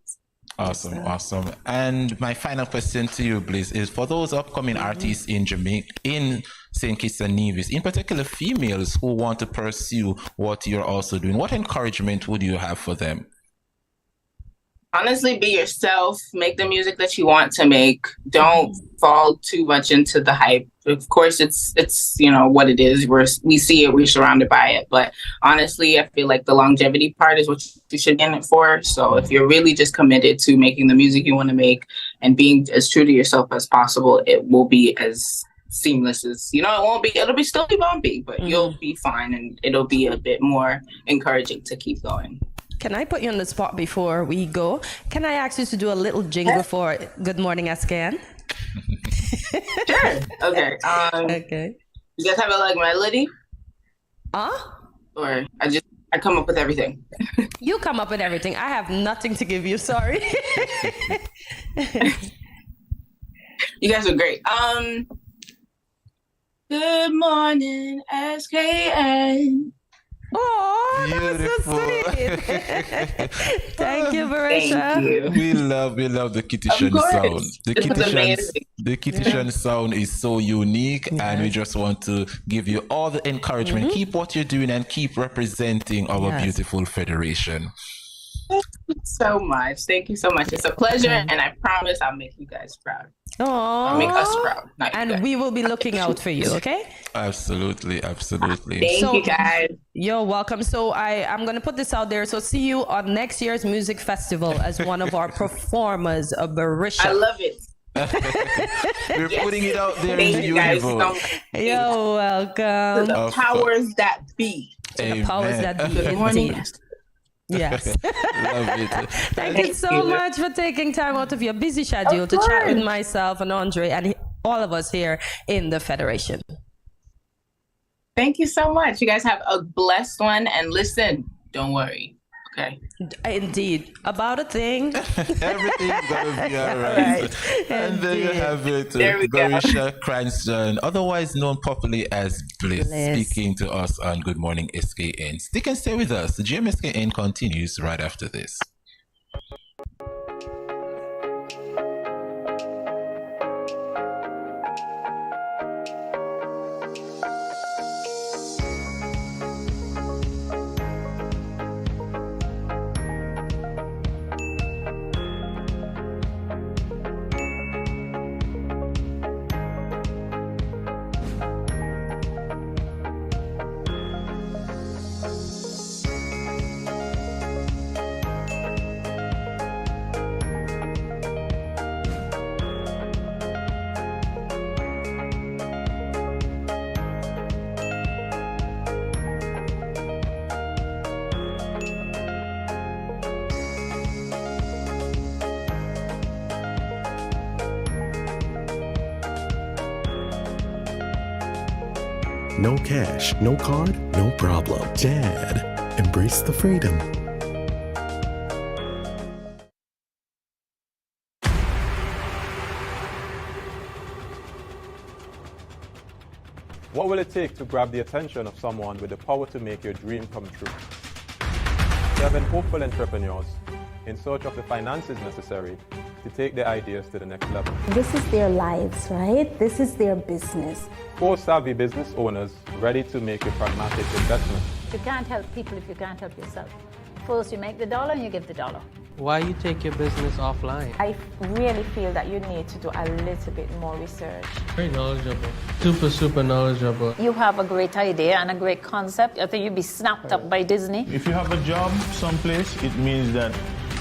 Awesome. And my final question to you, Bliss, is for those upcoming artists in Jamaica, in St. Kitts and Nevis, in particular females who want to pursue what you're also doing, what encouragement would you have for them? Honestly, be yourself, make the music that you want to make. Don't fall too much into the hype. Of course, it's what it is. We see it, we're surrounded by it. But honestly, I feel like the longevity part is what you should be in it for. So if you're really just committed to making the music you want to make and being as true to yourself as possible, it will be as seamless as, it'll still be bumpy, but you'll be fine, and it'll be a bit more encouraging to keep going. Can I put you on the spot before we go? Can I ask you to do a little jingle for Good Morning SKN? Sure. Okay. Okay. You guys have a like melody? Or I come up with everything. You come up with everything. I have nothing to give you. Sorry. You guys are great. Good morning, SKN. Oh, beautiful. that's so sweet. Thank you, Barisha. Thank you. We love the Kitty Of Shan course. sound. The This was Kitty Shan, amazing. the Kitty Shan sound is so unique, and we just want to give you all the encouragement. Keep what you're doing and keep representing our beautiful federation. Thank you so much. Thank you so much. It's a pleasure, and I promise I'll make you guys proud. Aww. I'll make us proud. And we will be looking out for you, okay? Absolutely, absolutely. Thank you, guys. You're welcome. So I'm going to put this out there. So see you on next year's music festival as one of our performers, Barisha. I love it. We're putting it out there Thank in the you guys universe. so much. You're welcome. To the powers that be. The powers that be. Good morning. Indeed. Yes. Love it. Thank you so much for taking time out of your busy schedule to chat with myself and Andre and all of us here in the Federation. Thank you so much. You guys have a blessed one. And listen, don't worry. Okay. Indeed. About a thing. Everything's gonna be all right. And there you have it. There we go. Barisha Cranston, otherwise known popularly as Bliss, speaking to us on Good Morning SKN. Stick and stay with us. The GMSKN continues right after this. No cash, no card, no problem. Dad, embrace the freedom. What will it take to grab the attention of someone with the power to make your dream come true? 7 hopeful entrepreneurs in search of the finances necessary to take their ideas to the next level. This is their lives, right? This is their business. 4 savvy business owners ready to make a pragmatic investment. You can't help people if you can't help yourself. First you make the dollar and you give the dollar. Why you take your business offline? I really feel that you need to do a little bit more research. Very knowledgeable. Super knowledgeable. You have a great idea and a great concept. I think you'd be snapped up by Disney. If you have a job someplace, it means that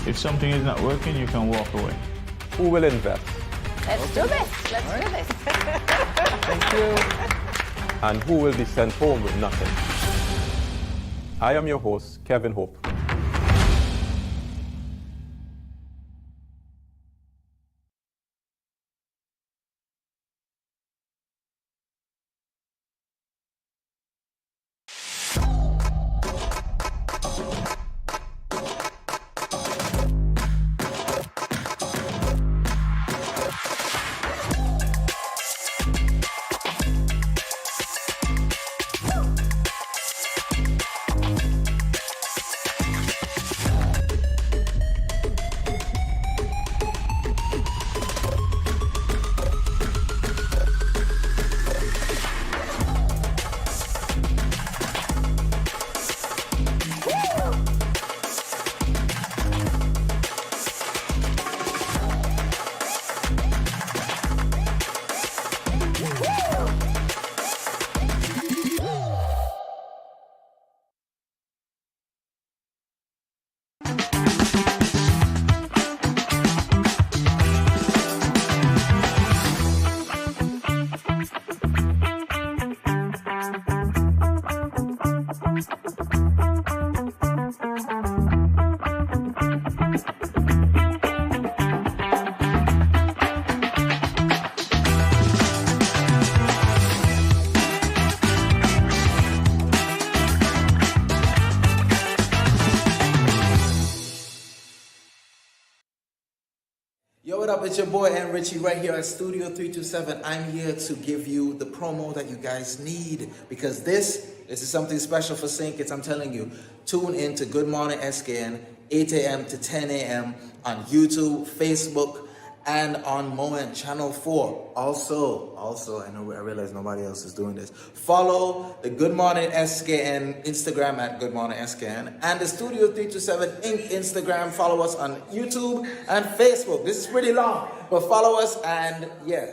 if something is not working, you can walk away. Who will invest? Let's do this. Let's do this. Thank you. And who will be sent home with nothing? I am your host, Kevin Hope. Yo, what up? It's your boy N Richie right here at Studio 327. I'm here to give you the promo that you guys need because this This is something special for St. Kitts, I'm telling you. Tune in to Good Morning SKN, 8 a.m. to 10 a.m. on YouTube, Facebook, and on Moment Channel 4. Also, I realize nobody else is doing this. Follow the Good Morning SKN Instagram at Good Morning SKN and the Studio 327 Inc. Instagram. Follow us on YouTube and Facebook. This is pretty long, but follow us and yeah.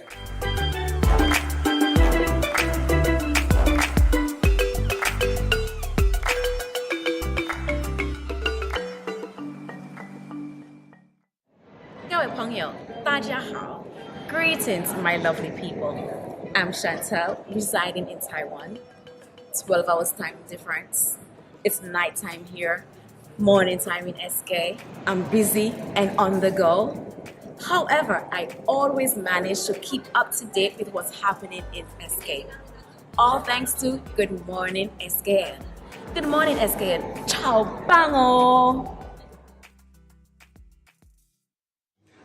Greetings, my lovely people. I'm Chantel, residing in Taiwan. 12 hours time difference. It's nighttime here, morning time in SK. I'm busy and on the go. However, I always manage to keep up to date with what's happening in SK. All thanks to Good Morning SKN. Good morning SKN. Ciao, bango!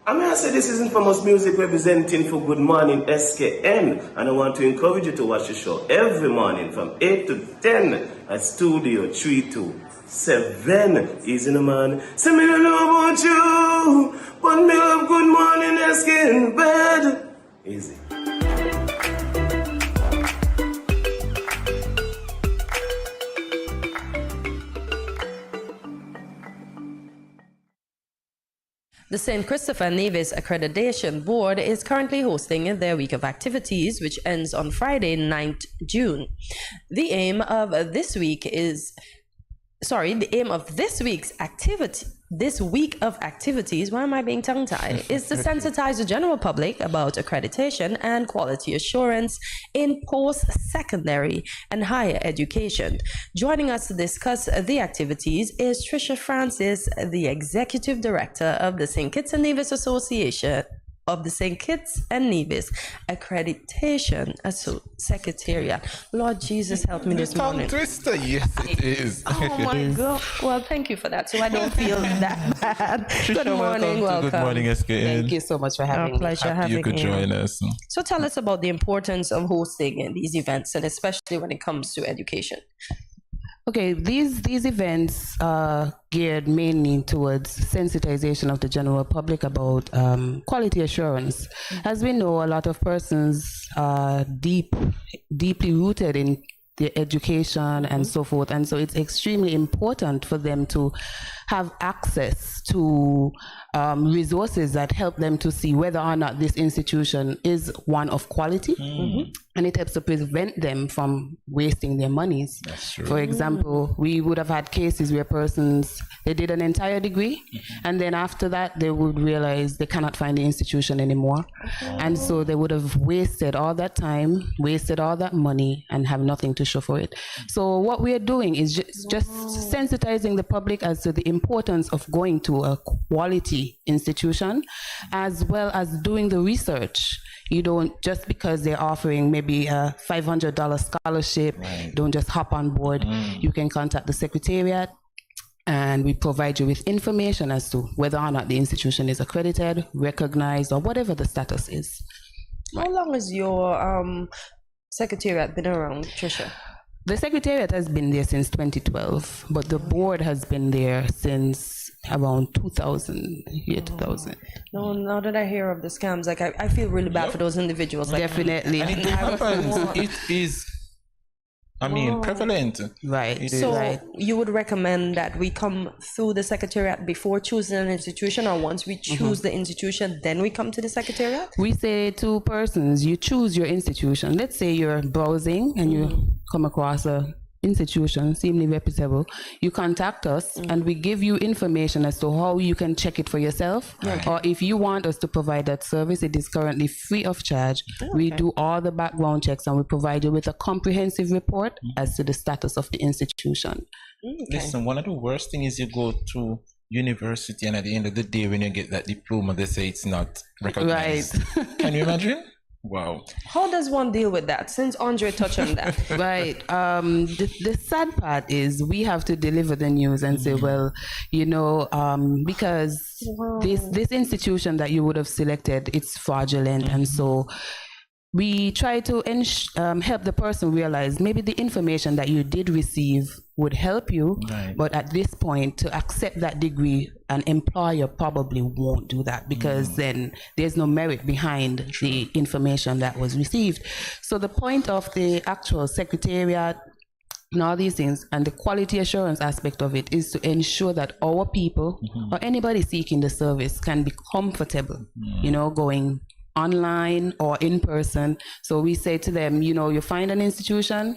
I'm going to say this is Infamous Music representing for Good Morning SKN, and I want to encourage you to watch the show every morning from 8 to 10 at Studio 327. Easy no man. Say me don't know about you, but me love Good Morning SKN bed. Easy. The St. Christopher Nevis Accreditation Board is currently hosting their week of activities, which ends on Friday, 9th June. The aim of this week of activities, why am I being tongue-tied, is to sensitize the general public about accreditation and quality assurance in post-secondary and higher education. Joining us to discuss the activities is Tricia Francis, the Executive Director of the St. Kitts and Nevis Association of the St. Kitts and Nevis Accreditation Secretariat. Lord Jesus, help me this morning. Tongue twister, yes it is. Oh my God. Well, thank you for that, so I don't feel that bad. Good morning, welcome. Good morning, SKN. Thank you so much for having me. Pleasure having you. Could join us. So tell us about the importance of hosting these events, and especially when it comes to education. Okay, these events are geared mainly towards sensitization of the general public about quality assurance. As we know, a lot of persons are deeply rooted in their education and so forth, and so it's extremely important for them to have access to resources that help them to see whether or not this institution is one of quality, and it helps to prevent them from wasting their monies. That's true. For example, we would have had cases where persons, they did an entire degree, and then after that they would realize they cannot find the institution anymore, and so they would have wasted all that time, wasted all that money, and have nothing to show for it. So what we are doing is just sensitizing the public as to the importance of going to a quality institution, as well as doing the research. You don't, just because they're offering maybe a $500 scholarship, don't just hop on board. You can contact the Secretariat, and we provide you with information as to whether or not the institution is accredited, recognized, or whatever the status is. How long has your Secretariat been around, Tricia? The Secretariat has been there since 2012, but the board has been there since around 2000. No, now that I hear of the scams, like I feel really bad for those individuals. Like, definitely. And it happens. It is, prevalent. Right. So you would recommend that we come through the Secretariat before choosing an institution, or once we choose the institution, then we come to the Secretariat? We say to persons, you choose your institution. Let's say you're browsing and you come across a institution, seemingly reputable. You contact us and we give you information as to how you can check it for yourself. Or if you want us to provide that service, it is currently free of charge. We do all the background checks and we provide you with a comprehensive report as to the status of the institution. Listen, one of the worst things is you go to university and at the end of the day when you get that diploma, they say it's not recognized. Can you imagine? Wow. How does one deal with that, since Andre touched on that? Right. The sad part is we have to deliver the news and say, well, you know, because this institution that you would have selected, it's fraudulent, and so we try to help the person realize maybe the information that you did receive would help you, but at this point, to accept that degree, an employer probably won't do that because then there's no merit behind the information that was received. So the point of the actual secretariat and all these things and the quality assurance aspect of it is to ensure that our people or anybody seeking the service can be comfortable, going online or in person. So we say to them, you find an institution,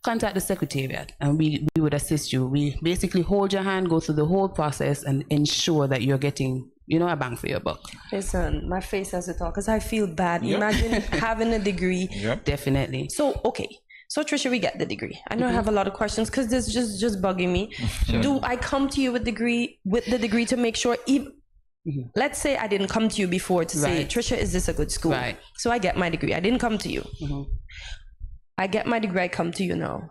contact the secretariat and we would assist you. We basically hold your hand, go through the whole process and ensure that you're getting a bang for your buck. Listen, my face has it all because I feel bad. Imagine having a degree. Definitely. So, okay. So Trisha, we get the degree. I know I have a lot of questions because this is just bugging me. Do I come to you with the degree to make sure let's say I didn't come to you before to say, Trisha, is this a good school? Right. So I get my degree. I didn't come to you. I get my degree. I come to you now.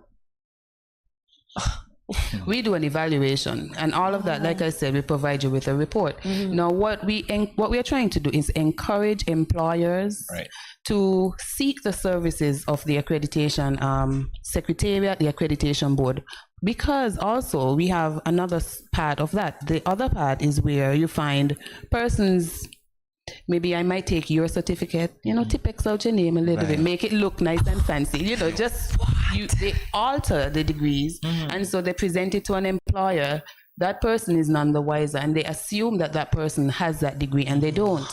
We do an evaluation and all of that. Like I said, we provide you with a report. Now, what we are trying to do is encourage employers to seek the services of the accreditation secretariat, the accreditation board, because also we have another part of that. The other part is where you find persons. Maybe I might take your certificate, Tipex out your name a little bit, make it look nice and fancy, they alter the degrees. And so they present it to an employer. That person is none the wiser and they assume that person has that degree and they don't.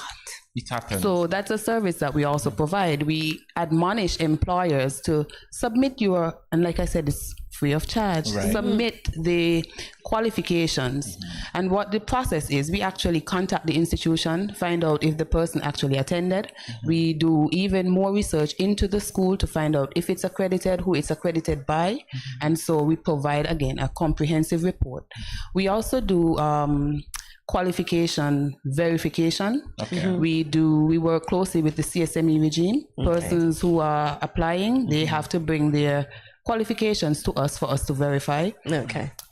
It happens. So that's a service that we also provide. We admonish employers to submit and like I said, it's free of charge. Submit the qualifications. And what the process is, we actually contact the institution, find out if the person actually attended. We do even more research into the school to find out if it's accredited, who it's accredited by. And so we provide, again, a comprehensive report. We also do qualification verification. We work closely with the CSME regime. Persons who are applying, they have to bring their qualifications to us for us to verify.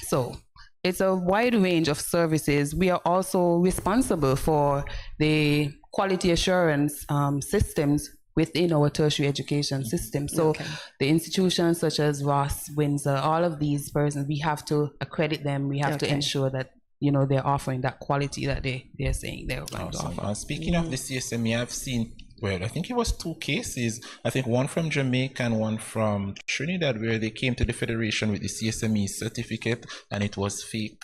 So it's a wide range of services. We are also responsible for the quality assurance systems within our tertiary education system. So the institutions such as Ross, Windsor, all of these persons, we have to accredit them. We have to ensure that they're offering that quality that they're saying they're going to offer. Speaking of the CSME, I've seen, I think it was 2 cases. I think one from Jamaica and one from Trinidad, where they came to the Federation with the CSME certificate and it was fake.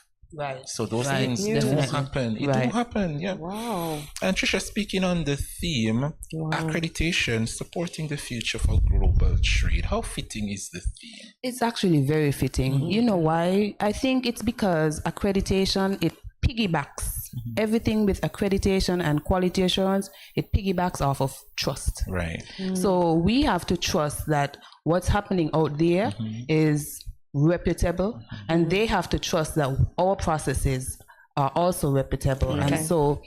So those things do happen. It do happen, Wow. And Trisha, speaking on the theme, accreditation, supporting the future for global trade, how fitting is the theme? It's actually very fitting. You know why? I think it's because accreditation, it piggybacks. Everything with accreditation and quality assurance, it piggybacks off of trust. So we have to trust that what's happening out there is reputable, and they have to trust that our processes are also reputable. And so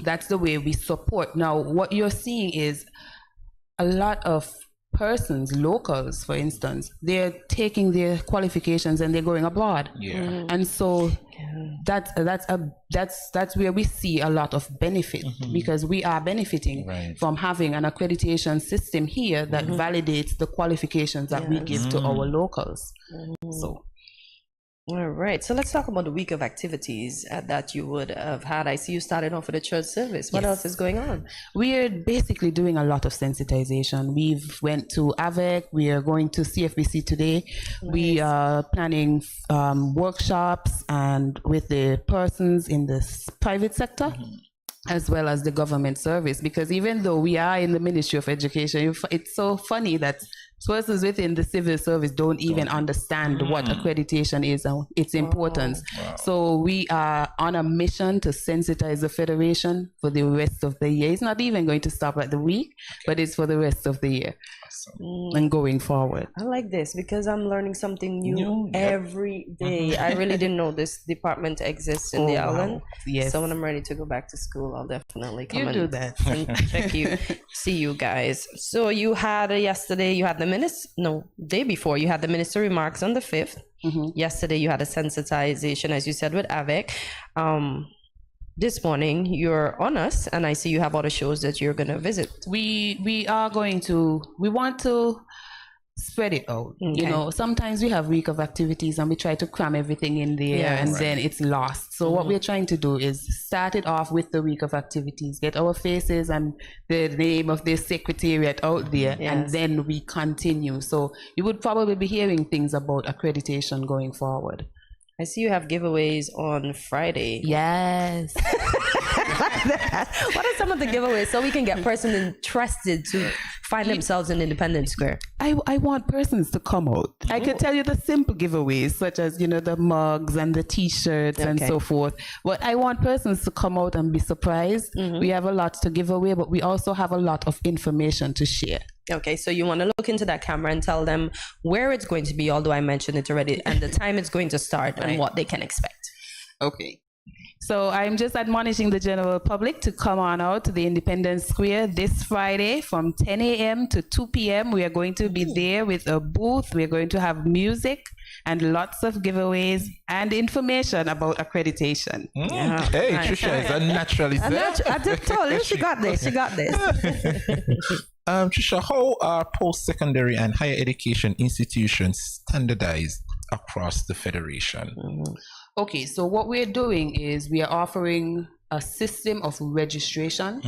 that's the way we support. Now, what you're seeing is a lot of persons, locals, for instance, they're taking their qualifications and they're going abroad. And so that's where we see a lot of benefit, because we are benefiting from having an accreditation system here that validates the qualifications that we give to our locals. So all right, so let's talk about the week of activities that you would have had. I see you started off with a church service. What else is going on? We're basically doing a lot of sensitization. We've went to AVEC. We are going to CFBC today. We are planning workshops and with the persons in the private sector, as well as the government service, because even though we are in the Ministry of Education, it's so funny that persons within the civil service don't even understand what accreditation is and its importance. So we are on a mission to sensitize the Federation for the rest of the year. It's not even going to stop at the week, but it's for the rest of the year and going forward. I like this because I'm learning something new every day. I really didn't know this department exists in the island. So when I'm ready to go back to school, I'll definitely come and check you, see you guys. So you had yesterday, you had the day before you had the minister remarks on the 5th. Yesterday you had a sensitization, as you said, with AVEC. this morning you're on us, and I see you have other shows that you're going to visit. We want to spread it out. Okay. You know, sometimes we have week of activities and we try to cram everything in there, and then it's lost. So what we're trying to do is start it off with the week of activities, get our faces and the name of the secretariat out there, and then we continue. So you would probably be hearing things about accreditation going forward. I see you have giveaways on Friday. Yes. What are some of the giveaways so we can get persons interested to find themselves in Independence Square? I want persons to come out. I can tell you the simple giveaways, such as, you know, the mugs and the t-shirts and so forth. But I want persons to come out and be surprised. We have a lot to give away, but we also have a lot of information to share. Okay, so you want to look into that camera and tell them where it's going to be, although I mentioned it already, and the time it's going to start and what they can expect. Okay. So I'm just admonishing the general public to come on out to the Independence Square this Friday from 10 a.m. to 2 p.m. We are going to be there with a booth. We're going to have music and lots of giveaways and information about accreditation. Hey, Trisha is a naturalist. I just told you, she got this. She got this. Trisha, how are post-secondary and higher education institutions standardized across the Federation? Okay, so what we're doing is we are offering a system of registration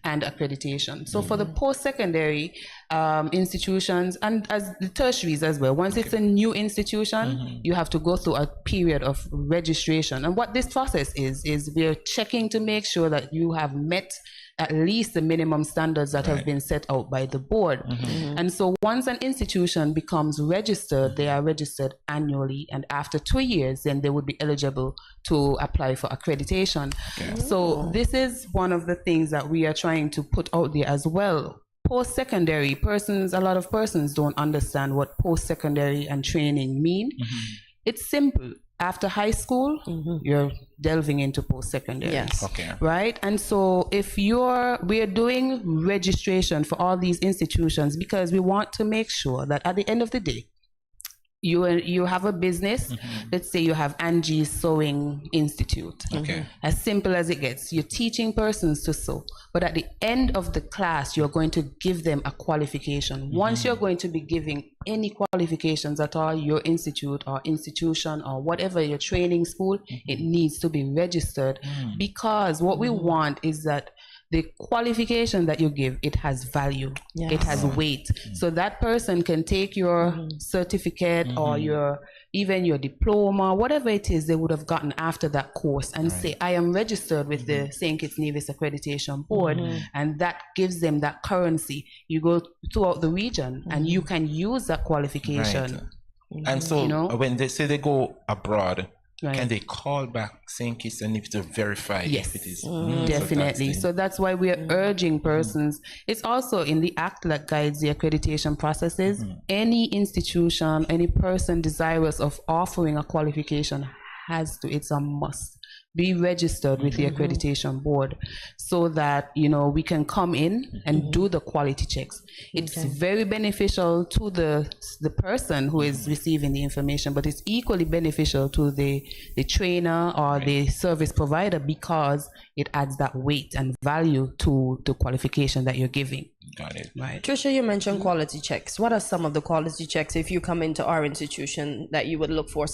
and accreditation. So for the post-secondary institutions and as the tertiaries as well, once it's a new institution, you have to go through a period of registration. And what this process is we're checking to make sure that you have met at least the minimum standards that have been set out by the board. And so once an institution becomes registered, they are registered annually, and after 2 years, then they would be eligible to apply for accreditation. So this is one of the things that we are trying to put out there as well. Post-secondary persons, a lot of persons don't understand what post-secondary and training mean. It's simple. After high school, you're delving into post-secondary. Yes. Okay. Right? And so we're doing registration for all these institutions because we want to make sure that at the end of the day, you have a business. Let's say you have Angie's Sewing Institute. As simple as it gets. You're teaching persons to sew, but at the end of the class, you're going to give them a qualification. Once you're going to be giving any qualifications at all, your institute or institution or whatever your training school, it needs to be registered because what we want is that the qualification that you give, it has value, it has weight. So that person can take your certificate or even your diploma, whatever it is they would have gotten after that course and say, I am registered with the St. Kitts Nevis Accreditation Board, and that gives them that currency. You go throughout the region and you can use that qualification. And so when they say they go abroad, Right. Can they call back St. Kitts and if to verify if it is? Definitely. So that's why we're urging persons. It's also in the act that guides the accreditation processes. Any institution, any person desirous of offering a qualification it's a must. Be registered with the accreditation board so that we can come in and do the quality checks. It's very beneficial to the person who is receiving the information, but it's equally beneficial to the trainer or the service provider because it adds that weight and value to the qualification that you're giving. Got it. Right. Trisha, you mentioned quality checks. What are some of the quality checks if you come into our institution that you would look for?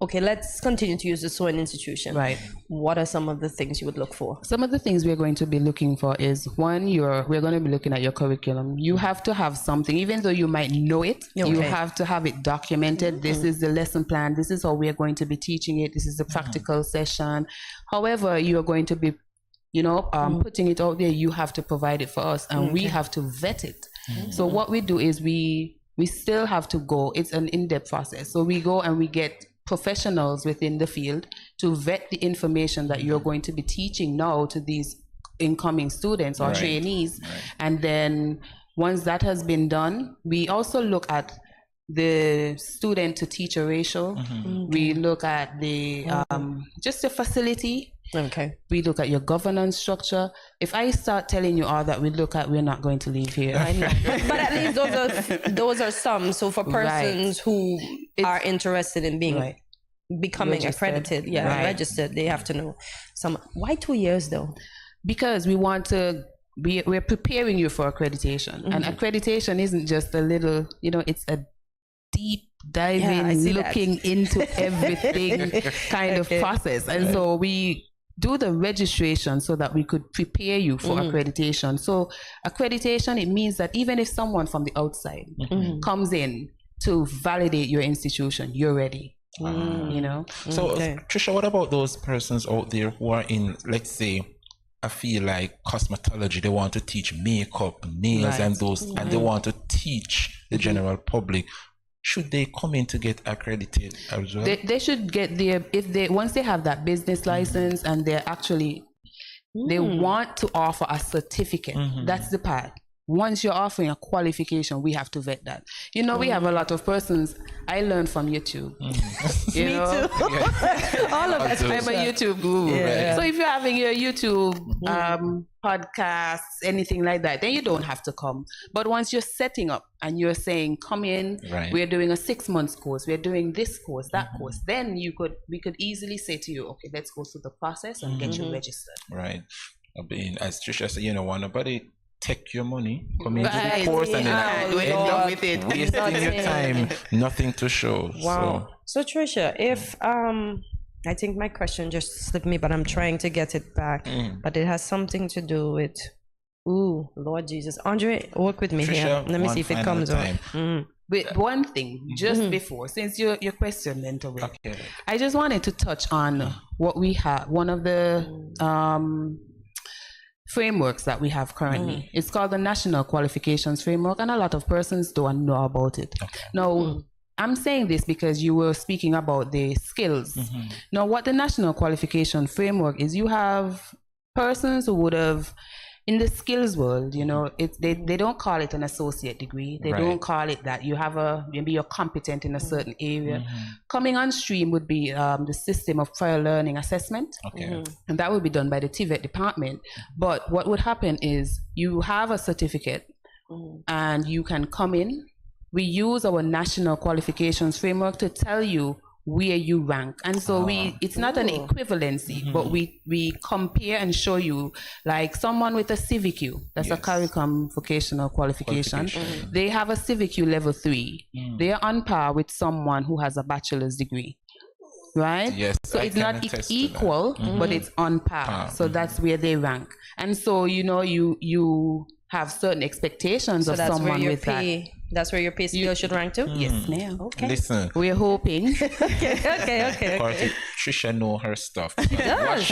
Okay, let's continue to use the sewing institution. Right. What are some of the things you would look for? Some of the things we're going to be looking for is one, we're going to be looking at your curriculum. You have to have something, even though you might know it, you have to have it documented. This is the lesson plan. This is how we're going to be teaching it. This is the practical session. However, you are going to be, putting it out there. You have to provide it for us, and we have to vet it. So what we do is we still have to go. It's an in-depth process. So we go and we get professionals within the field to vet the information that you're going to be teaching now to these incoming students or trainees. And then once that has been done, we also look at the student to teacher ratio. We look at the just the facility. We look at your governance structure. If I start telling you all that we look at, we're not going to leave here. I know. But at least those are some. So for persons who are interested in being becoming accredited, registered, they have to know some. Why 2 years though? Because we want to we're preparing you for accreditation. And accreditation isn't just a little, it's a deep diving, looking into everything kind of process. And so we do the registration so that we could prepare you for accreditation. So accreditation, it means that even if someone from the outside comes in to validate your institution, you're ready. So Trisha, what about those persons out there who are in, let's say, I feel like cosmetology, they want to teach makeup, nails, and those, and they want to teach the general public. Should they come in to get accredited as well? They should get once they have that business license and they're actually, they want to offer a certificate. That's the part. Once you're offering a qualification, we have to vet that. We have a lot of persons. I learned from YouTube. Me too. All of us. I'm a YouTube guru. So if you're having your YouTube podcasts, anything like that, then you don't have to come. But once you're setting up and you're saying, come in, we're doing a 6 months course, we're doing this course, that course, then we could easily say to you, okay, let's go through the process and get you registered. Right. I mean, as Trisha said, nobody take your money, come into the course, and then end up with it, wasting your time, nothing to show. Wow. So Trisha, if I think my question just slipped me, but I'm trying to get it back. But it has something to do with, Lord Jesus, Andre, work with me Trisha, here. Let me see if it comes on. With one thing, just before, since your question went away, I just wanted to touch on what we have. One of the frameworks that we have currently. It's called the National Qualifications Framework, and a lot of persons don't know about it. Now, I'm saying this because you were speaking about the skills. Now, what the National Qualification Framework is, you have persons who would have, in the skills world, they don't call it an associate degree. They don't call it that. You have maybe you're competent in a certain area. Coming on stream would be the system of prior learning assessment. And that would be done by the TVET department. But what would happen is you have a certificate and you can come in. We use our National Qualifications Framework to tell you where you rank, and so it's not an equivalency, but we compare and show you, like someone with a CVQ, that's a curriculum vocational qualification. They have a CVQ level 3. They are on par with someone who has a bachelor's degree, right? So it's not equal, but it's on par. So that's where they rank, and so you have certain expectations of someone with that. That's where your pay scale should rank to? Yes, ma'am. Okay. Listen. We're hoping. Okay. Trisha know her stuff.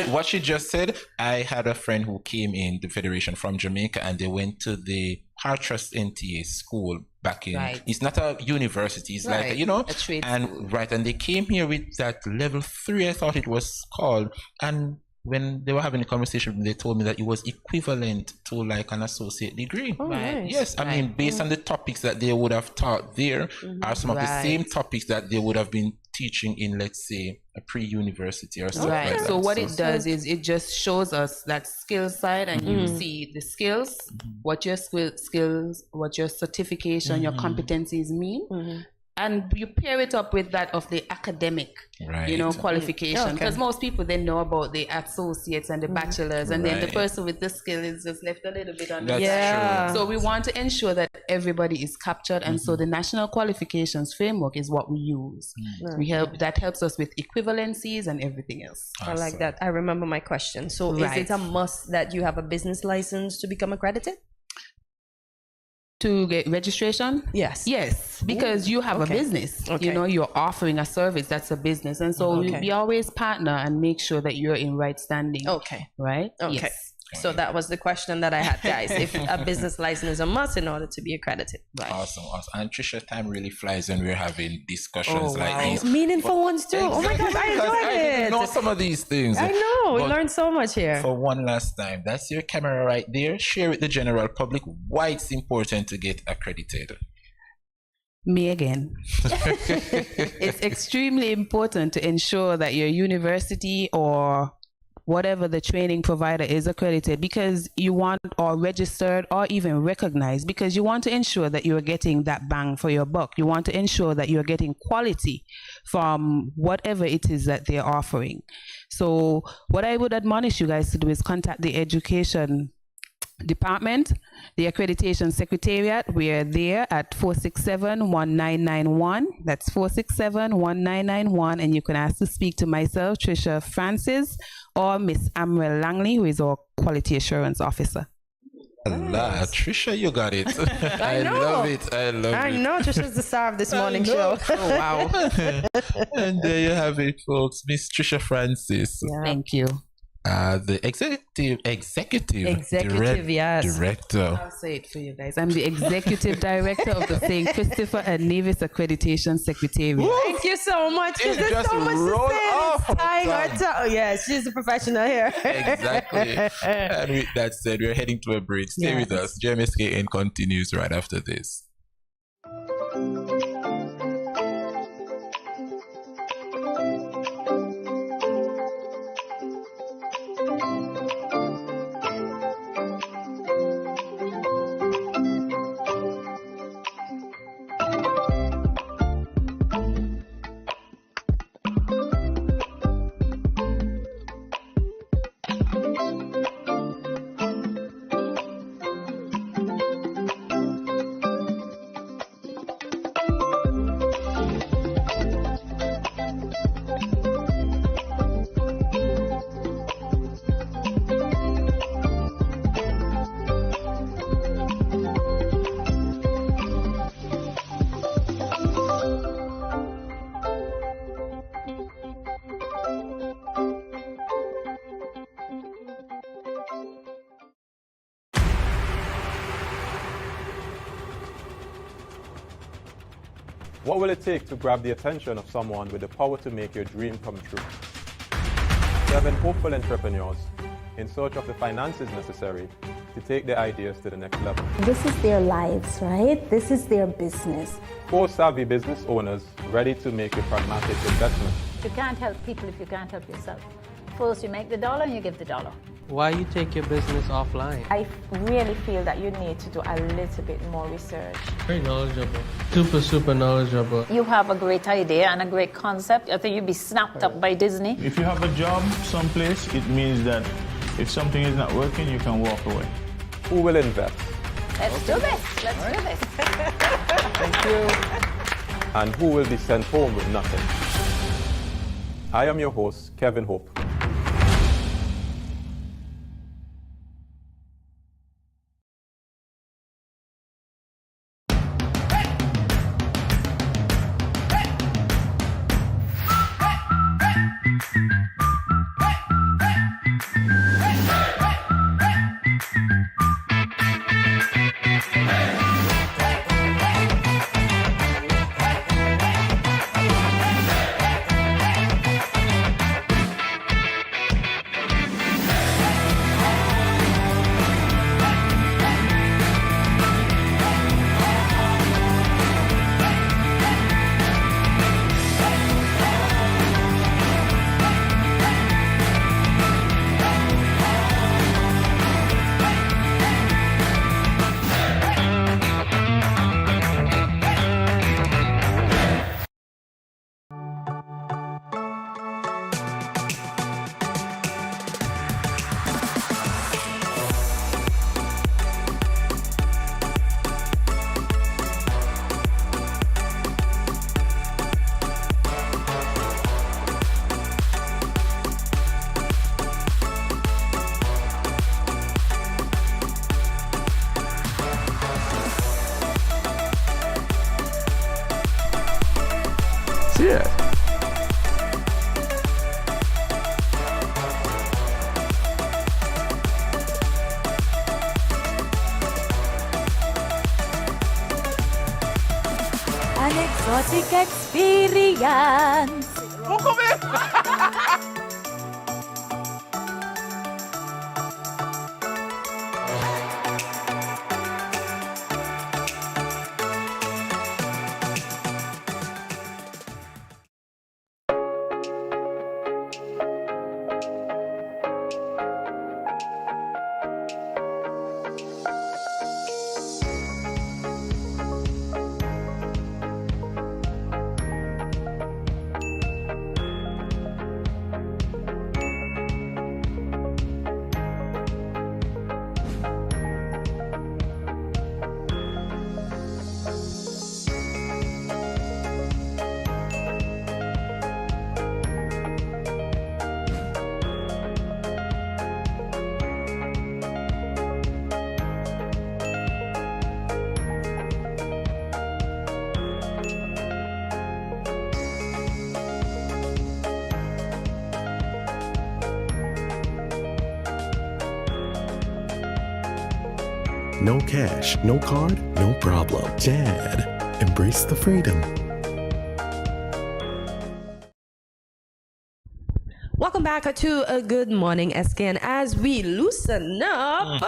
What she just said, I had a friend who came in the Federation from Jamaica, and they went to the Hartrust NTA school back in, it's not a university, it's like, a trade school. And they came here with that level 3, I thought it was called, and when they were having a conversation, they told me that it was equivalent to like an associate degree. Yes, I mean, based on the topics that they would have taught there are some of the same topics that they would have been teaching in, let's say, a pre-university or something like that. So what it does is it just shows us that skills side, and you see the skills, what your skills, what your certification, your competencies mean. And you pair it up with that of the academic, qualification. Because most people, they know about the associates and the bachelors, and then the person with the skill is just left a little bit on the side. So we want to ensure that everybody is captured, and so the National Qualifications Framework is what we use. That helps us with equivalencies and everything else. I like that. I remember my question. So is it a must that you have a business license to become accredited? To get registration? Yes, because you have a business. You're offering a service, that's a business, and so we always partner and make sure that you're in right standing. Right? Yes. So that was the question that I had, guys. If a business license is a must in order to be accredited. Awesome. And Trisha, time really flies when we're having discussions like these. Meaningful ones too. Oh my gosh, I enjoyed I didn't know some of these things. I know. We learned so much here. For one last time, that's your camera right there. Share with the general public why it's important to get accredited. Me again. It's extremely important to ensure that your university or whatever the training provider is accredited, because you want, or registered or even recognized, because you want to ensure that you're getting that bang for your buck. You want to ensure that you're getting quality from whatever it is that they're offering. So what I would admonish you guys to do is contact the education department, the accreditation secretariat. We are there at 467-1991. That's 467-1991, and you can ask to speak to myself, Trisha Francis, or Miss Amrel Langley, who is our quality assurance officer. Allah, Trisha, you got it. I love it. I know Trisha's the star of this morning show. Oh, wow. And there you have it, folks. Miss Trisha Francis. Yeah. Thank you. The executive yes. director. I'll say it for you guys. I'm the executive director of the St. Christopher and Nevis Accreditation Secretariat. Thank you so much. Because there's so much to say. Yes, she's a professional here. Exactly. And with that said, we're heading to a break. Stay with us. GMSKN continues right after this. What will it take to grab the attention of someone with the power to make your dream come true? 7 hopeful entrepreneurs in search of the finances necessary to take their ideas to the next level. This is their lives, right? This is their business. 4 savvy business owners ready to make a pragmatic investment. You can't help people if you can't help yourself. First, you make the dollar and you give the dollar. Why you take your business offline? I really feel that you need to do a little bit more research. Very knowledgeable. Super knowledgeable. You have a great idea and a great concept. I think you'd be snapped up by Disney. If you have a job someplace, it means that if something is not working, you can walk away. Who will invest? Let's do this. Let's do this. Thank you. And who will be sent home with nothing? I am your host, Kevin Hope. Yeah. An exotic experience. no cash, no card, no problem. Dad, embrace the freedom. Welcome back to a Good Morning SKN. As we loosen up,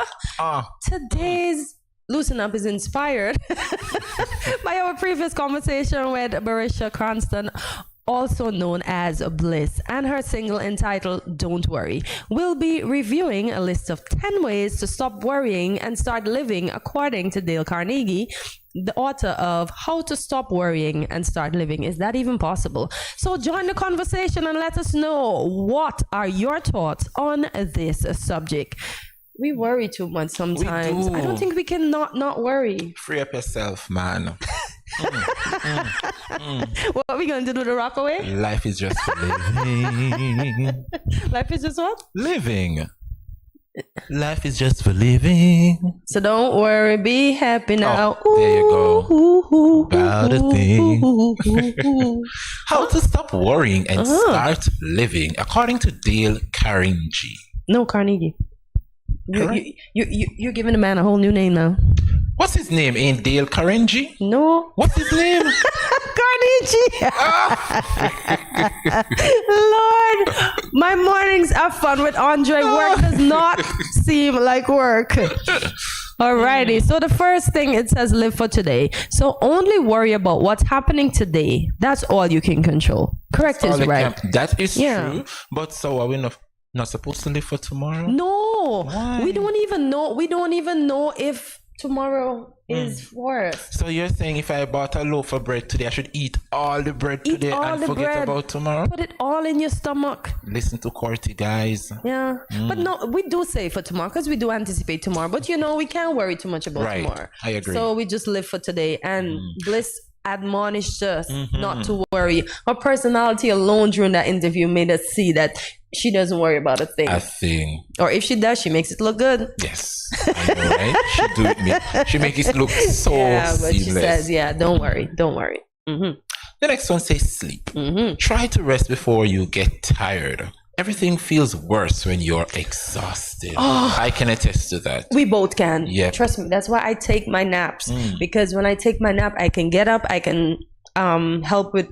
today's loosen up is inspired by our previous conversation with Barisha Cranston, also known as Bliss, and her single entitled Don't Worry. We'll be reviewing a list of 10 ways to stop worrying and start living, according to Dale Carnegie, the author of How to Stop Worrying and Start Living. Is that even possible? So join the conversation and let us know, what are your thoughts on this subject? We worry too much sometimes. I don't think we can not worry. Free up yourself, man. What are we going to do the rock away? Life is just living. Life is just what? Living. Life is just for living. So don't worry, be happy now. There you go. About a thing. How to stop worrying and start living, according to Dale Carnegie. No, Carnegie. You're giving the man a whole new name now. What's his name? Ain't Dale Carnegie? No. What's his name? Carnegie. Lord, my mornings are fun with Andre. Work does not seem like work. Alrighty, so the first thing, it says live for today. So only worry about what's happening today. That's all you can control. Correct is right. That is true. But so are we not supposed to live for tomorrow? No. Why? We don't even know if tomorrow is worse. So you're saying if I bought a loaf of bread today, I should eat all the bread today and forget about tomorrow? Put it all in your stomach. Listen to Corty, guys. Yeah. But no, we do save for tomorrow because we do anticipate tomorrow. But we can't worry too much about tomorrow. I agree. So we just live for today. And Bliss admonished us not to worry. Her personality alone during that interview made us see that she doesn't worry about a thing. Or if she does, she makes it look good. Yes. I know, right? She makes it look so but seamless. she says, don't worry. Mm-hmm. The next one says sleep. Try to rest before you get tired. Everything feels worse when you're exhausted. I can attest to that. We both can. Yeah. Trust me. That's why I take my naps. Because when I take my nap, I can get up. I can help with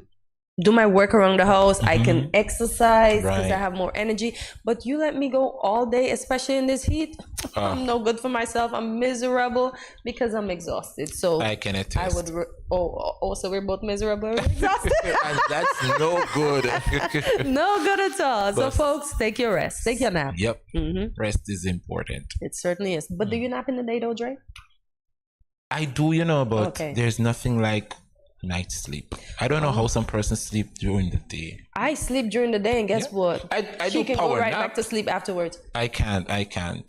do my work around the house. I can exercise because I have more energy. But you let me go all day, especially in this heat. I'm no good for myself. I'm miserable because I'm exhausted. So I can attest. I would. So we're both miserable and exhausted. And that's no good. No good at all. So folks, take your rest. Take your nap. Yep. Rest is important. It certainly is. But do you nap in the day though, Dre? I do, but there's nothing like night sleep. I don't know how some persons sleep during the day. I sleep during the day, and guess what? I she do can power go right nap. back to sleep afterwards. I can't.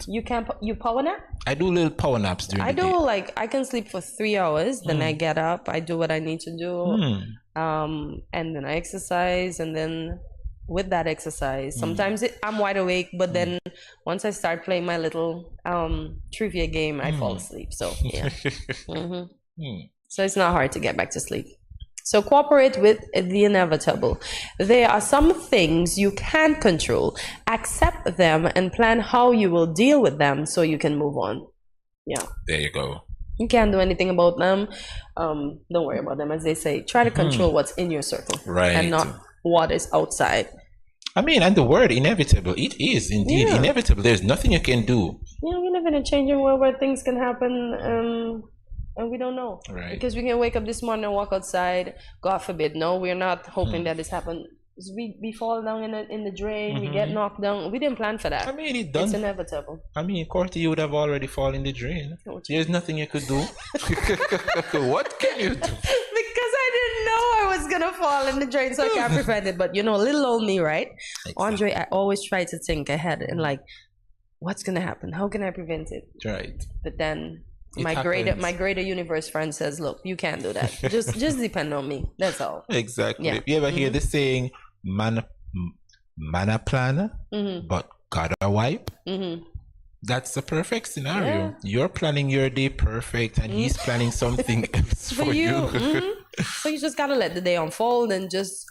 You can't. You power nap? I do little power naps during the day. I can sleep for 3 hours, then I get up, I do what I need to do, and then I exercise, and then with that exercise, sometimes I'm wide awake, but then once I start playing my little trivia game, I fall asleep. So yeah. So it's not hard to get back to sleep. So cooperate with the inevitable. There are some things you can't control. Accept them and plan how you will deal with them so you can move on. Yeah. There you go. You can't do anything about them. Don't worry about them, as they say. Try to control what's in your circle. Right. And not what is outside. I mean, and the word inevitable, it is indeed inevitable. There's nothing you can do. Yeah, we live in a changing world where things can happen. And we don't know. Right. Because we can wake up this morning and walk outside. God forbid. No, we're not hoping that this happens. We fall down in the drain. We get knocked down. We didn't plan for that. I mean, it's inevitable. I mean, Corty, you would have already fallen in the drain. There's nothing you could do. What can you do? Because I didn't know I was going to fall in the drain, so I can't prevent it. But, little old me, right? Exactly. Andre, I always try to think ahead and what's going to happen? How can I prevent it? Right. But then my greater universe friend says, look, you can't do that. Just depend on me. That's all. Exactly. Yeah. You ever hear the saying, man a planner, but God a wipe? That's the perfect scenario. Yeah. You're planning your day perfect, and he's planning something else for you. So you just gotta let the day unfold and just,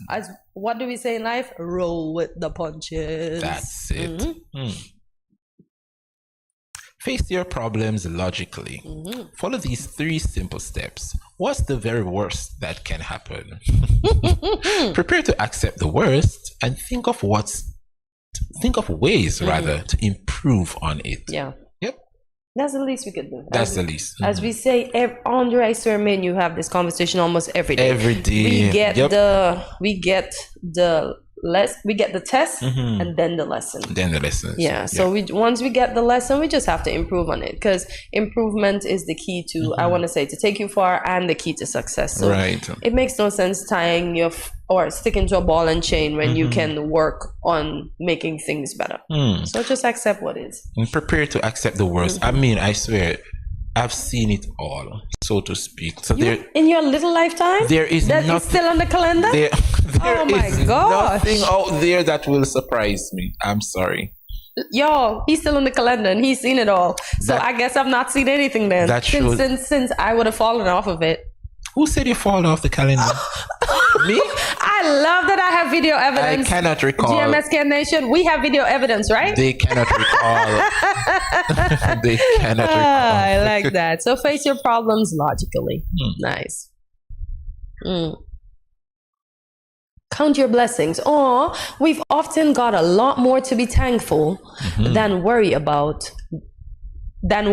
what do we say in life? Roll with the punches. That's it. Face your problems logically. Follow these 3 simple steps. What's the very worst that can happen? Prepare to accept the worst and think of ways rather to improve on it. Yeah. Yep. That's the least we could do. That's the least. As we say, on the Rice to Remain, you have this conversation almost every day. Every day. We get the test and then the lesson. Then the lessons. Yeah. So once we get the lesson, we just have to improve on it, because improvement is the key to, I want to say, to take you far and the key to success. So right. It makes no sense tying or sticking to a ball and chain when you can work on making things better. So just accept what is. And prepare to accept the worst. I mean, I swear, I've seen it all, so to speak. So in your little lifetime, there is nothing is still on the calendar. Oh my gosh! Nothing out there that will surprise me. I'm sorry. Yo, he's still on the calendar and he's seen it all. So I guess I've not seen anything then. Since I would have fallen off of it. Who said you fall off the calendar? Me? I love that I have video evidence. I cannot recall. GMSK Nation, we have video evidence, right? They cannot recall. They cannot recall. I like that. So face your problems logically. Nice. Count your blessings. Or we've often got a lot more to be thankful than worry about than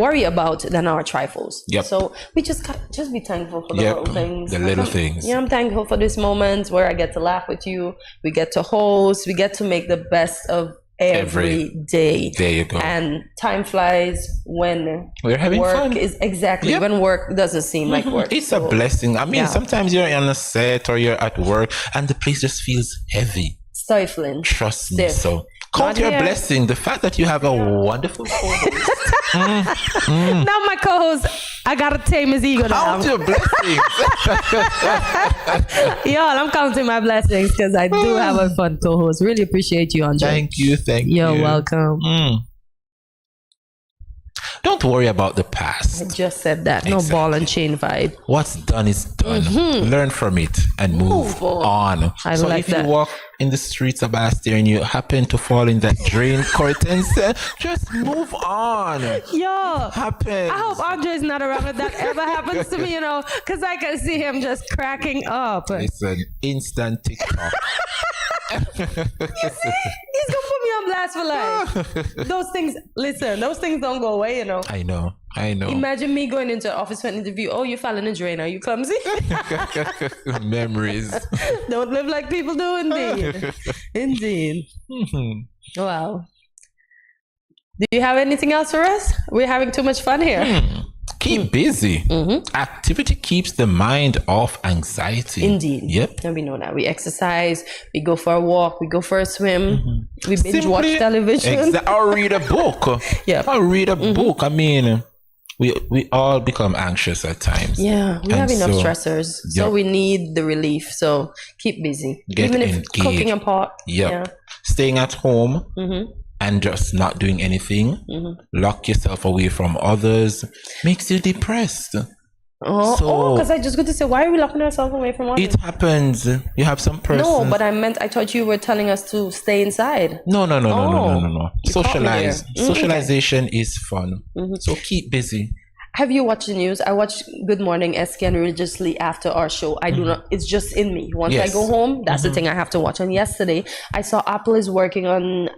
our trifles. Yep. So we just be thankful for the little things. The little things. Yeah, I'm thankful for this moment where I get to laugh with you. We get to host. We get to make the best of every day. There you go. And time flies when we're having work fun. Is when work doesn't seem like work. It's a blessing. I mean, sometimes you're on a set or you're at work and the place just feels heavy. Stifling. Trust me. So count your blessing. The fact that you have a wonderful co-host. Now my co-host, I gotta tame his ego now. Count your blessings. Y'all, I'm counting my blessings because I do have a fun co-host. Really appreciate you, Andre. Thank you. You're welcome. Don't worry about the past. I just said that. No ball and chain vibe. What's done is done. Learn from it and move on. So if you walk in the streets of Bastille and you happen to fall in that drain curtains, just move on. Yo, happens. I hope Andre is not around if that ever happens to me, because I can see him just cracking up. It's an instant TikTok. He's gonna put me on blast for life. Those things don't go away, I know. Imagine me going into an office for an interview. Oh, you fell in a drain. Are you clumsy? Memories. Don't live like people do, indeed. Wow. Do you have anything else for us? We're having too much fun here. Keep busy. Activity keeps the mind off anxiety. Indeed. Yep. And we know that. We exercise, we go for a walk, we go for a swim, we binge watch television. Or read a book. Or read a book. I mean, we all become anxious at times. Yeah, we have enough stressors. So we need the relief. So keep busy. Even if cooking a pot. Staying at home. And just not doing anything, lock yourself away from others, makes you depressed. Because I just got to say, why are we locking ourselves away from others? It happens. You have some person. No, but I thought you were telling us to stay inside. No. Socialize. Socialization is fun. So keep busy. Have you watched the news? I watch Good Morning SKN religiously after our show. I do not. It's just in me. Once I go home, that's the thing I have to watch. And yesterday, I saw Apple is working on.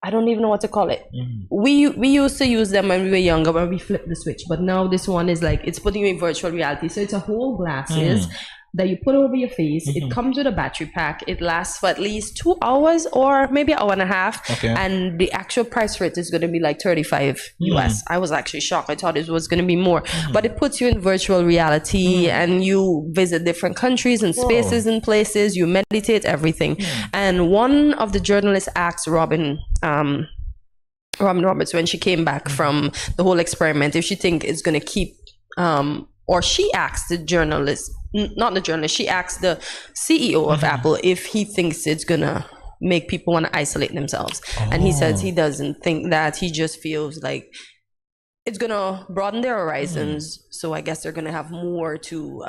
I don't even know what to call it. We used to use them when we were younger, when we flipped the switch. But now this one is like, it's putting you in virtual reality. So it's a whole glasses that you put over your face. It comes with a battery pack. It lasts for at least 2 hours or maybe an hour and a half. And the actual price for it is going to be like $35 US. I was actually shocked. I thought it was going to be more. But it puts you in virtual reality and you visit different countries and spaces and places. You meditate, everything. And one of the journalists asked Robin Roberts, when she came back from the whole experiment, if she think it's going to keep, or she asked the journalist, not the journalist, she asked the CEO of Apple if he thinks it's going to make people want to isolate themselves. And he says he doesn't think that. He just feels like it's going to broaden their horizons. So I guess they're going to have more to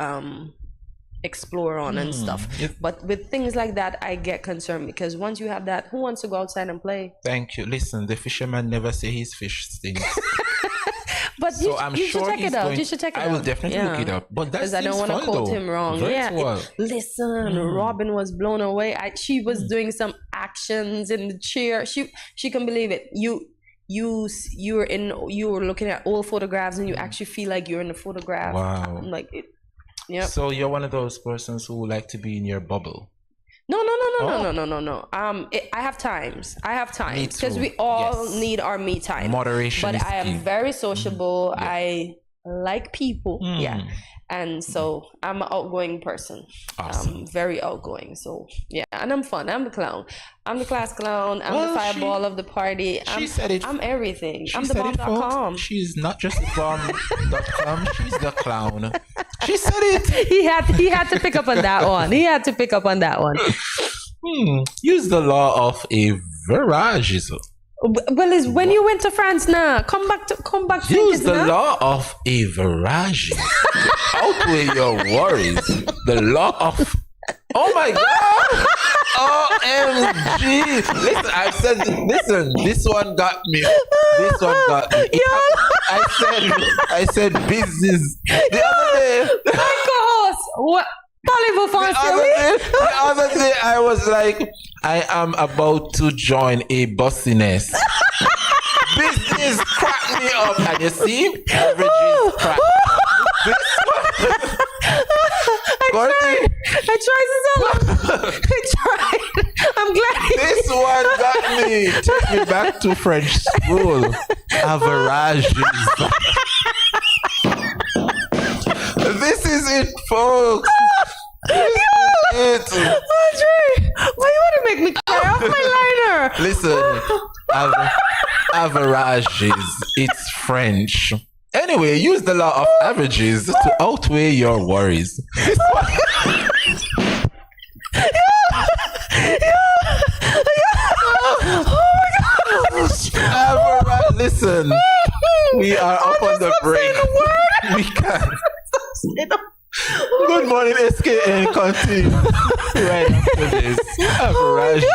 explore on and stuff. But with things like that, I get concerned because once you have that, who wants to go outside and play? Thank you. Listen, the fisherman never say his fish stinks. But So I'm you sure should check he's it out. going- You should check it out. I will definitely look it up. But that because I don't seems want to fun, quote though. him wrong. Very well. Listen, Robin was blown away. She was doing some actions in the chair. She can believe it. You were looking at old photographs and you actually feel like you're in the photograph. Wow. Like it. Yep. So you're one of those persons who like to be in your bubble. No. I have times. Me Because too. we all Yes. need our me time. Moderation But is I am key. very sociable. I like people. Yeah. And so I'm an outgoing person. Awesome. Very outgoing. So yeah, and I'm fun. I'm the clown. I'm the class clown. I'm Well, the fireball of the party. she said it. I'm everything. She I'm the said it, bomb.com. folks. She's not just the bomb.com. She's the clown. She said it. He had to pick up on that one. Use the law of average. Well, it's when you went to France now. Come back. Use the law of average. Outweigh your worries. The law of. Oh my God! OMG! Listen, I said. Listen, this one got me. I said business. The other day. My co-host. What? The other day, I was like, I am about to join a bussiness. Business cracked me up, and you see, averages cracked me up. This one. I tried. I'm glad. This one got me. Take me back to French school. Averages. This is it, folks. Andre, why you want to make me cry off my liner? Listen, averages. It's French. Anyway, use the law of averages to outweigh your worries. Listen, we are up on the break. We can. Good morning, SKN. Continue right after this. Averages.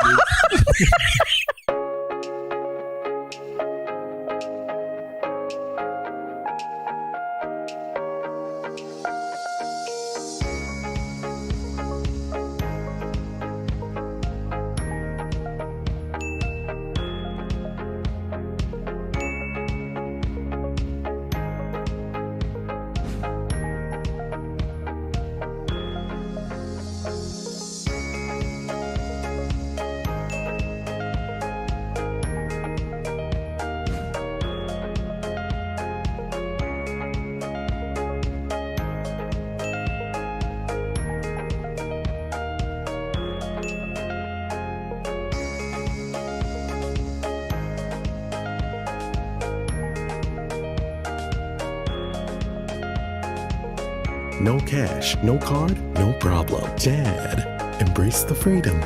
No cash, no card, no problem. Dad, embrace the freedom.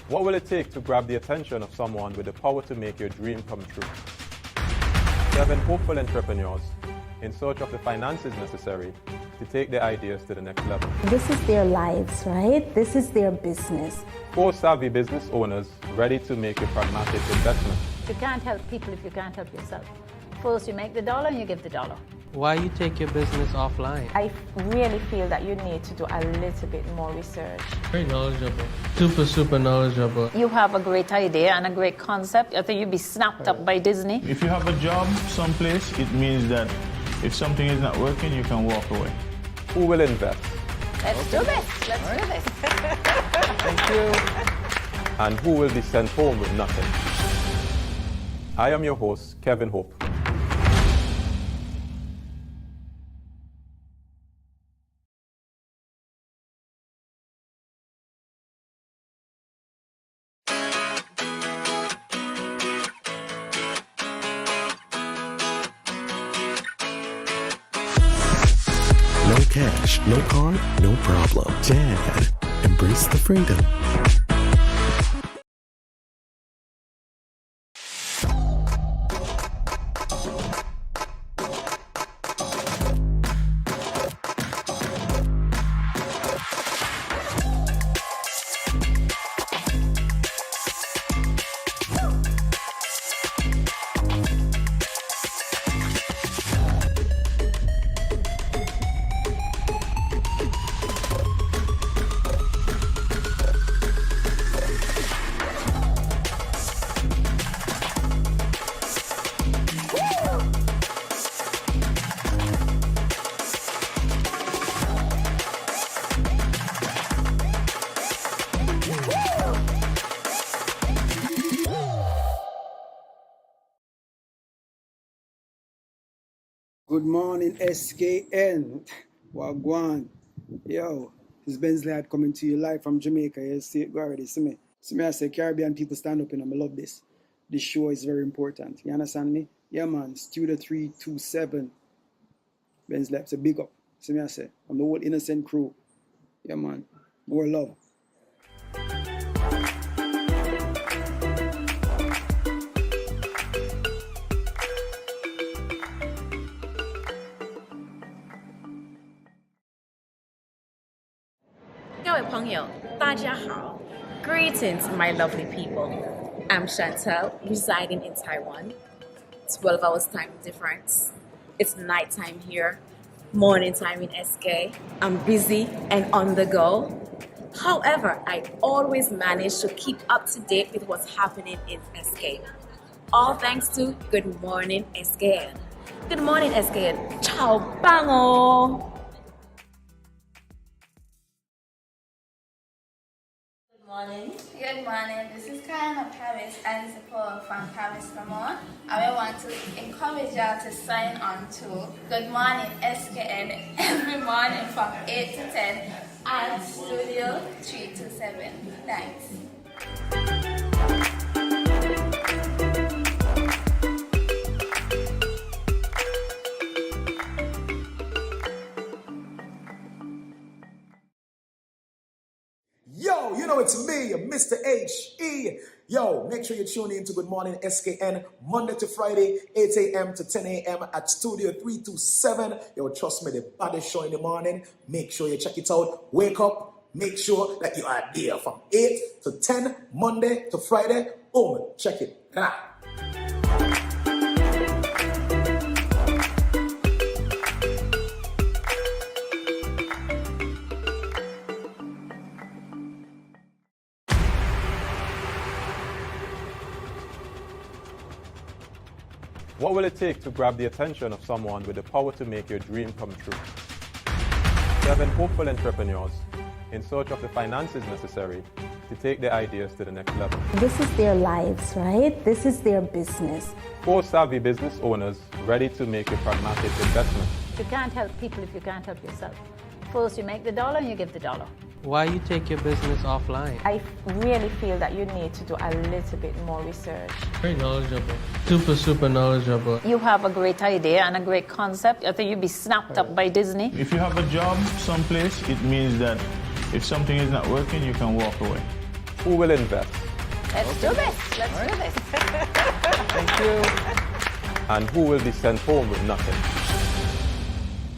What will it take to grab the attention of someone with the power to make your dream come true? 7 hopeful entrepreneurs in search of the finances necessary to take their ideas to the next level. This is their lives, right? This is their business. 4 savvy business owners ready to make a pragmatic investment. You can't help people if you can't help yourself. First, you make the dollar and you give the dollar. Why you take your business offline? I really feel that you need to do a little bit more research. Very knowledgeable. Super knowledgeable. You have a great idea and a great concept. I think you'd be snapped up by Disney. If you have a job someplace, it means that if something is not working, you can walk away. Who will invest? Let's do this. Let's do this. Thank you. And who will be sent home with nothing? I am your host, Kevin Hope. No cash, no card, no problem. Dad, embrace the freedom. Good morning, SKN. Wagwan. Yo, this is Ben's Lad coming to you live from Jamaica. You see it, go already. See me. I say Caribbean people stand up and I love this. This show is very important. You understand me? Yeah, man. Studio 327. Ben's Lab. It's a big up. See me, I say. I'm the whole innocent crew. Yeah, man. More love. Greetings, my lovely people. I'm Chantel, residing in Taiwan. 12 hours time difference. It's nighttime here, morning time in SK. I'm busy and on the go. However, I always manage to keep up to date with what's happening in SK. All thanks to Good Morning SKN. Good morning SKN. Ciao bango. Good morning. This is Karen of Paris and support from Paris, Vermont. I want to encourage y'all to sign on to Good Morning SKN every morning from 8 to 10 at Studio 327. Thanks. Yo, you know it's me, Mr. H.E. Yo, make sure you tune in to Good Morning SKN Monday to Friday, 8 a.m. to 10 a.m. at Studio 327. Yo, trust me, the baddest show in the morning. Make sure you check it out. Wake up. Make sure that you are there from 8 to 10, Monday to Friday. Boom, check it. Ah. What will it take to grab the attention of someone with the power to make your dream come true? 7 hopeful entrepreneurs in search of the finances necessary to take their ideas to the next level. This is their lives, right? This is their business. 4 savvy business owners ready to make a pragmatic investment. You can't help people if you can't help yourself. First you make the dollar and you give the dollar. Why you take your business offline? I really feel that you need to do a little bit more research. Very knowledgeable. Super knowledgeable. You have a great idea and a great concept. I think you'd be snapped up by Disney. If you have a job someplace, it means that if something is not working, you can walk away. Who will invest? Let's do this. Let's do this. Thank you. And who will be sent home with nothing?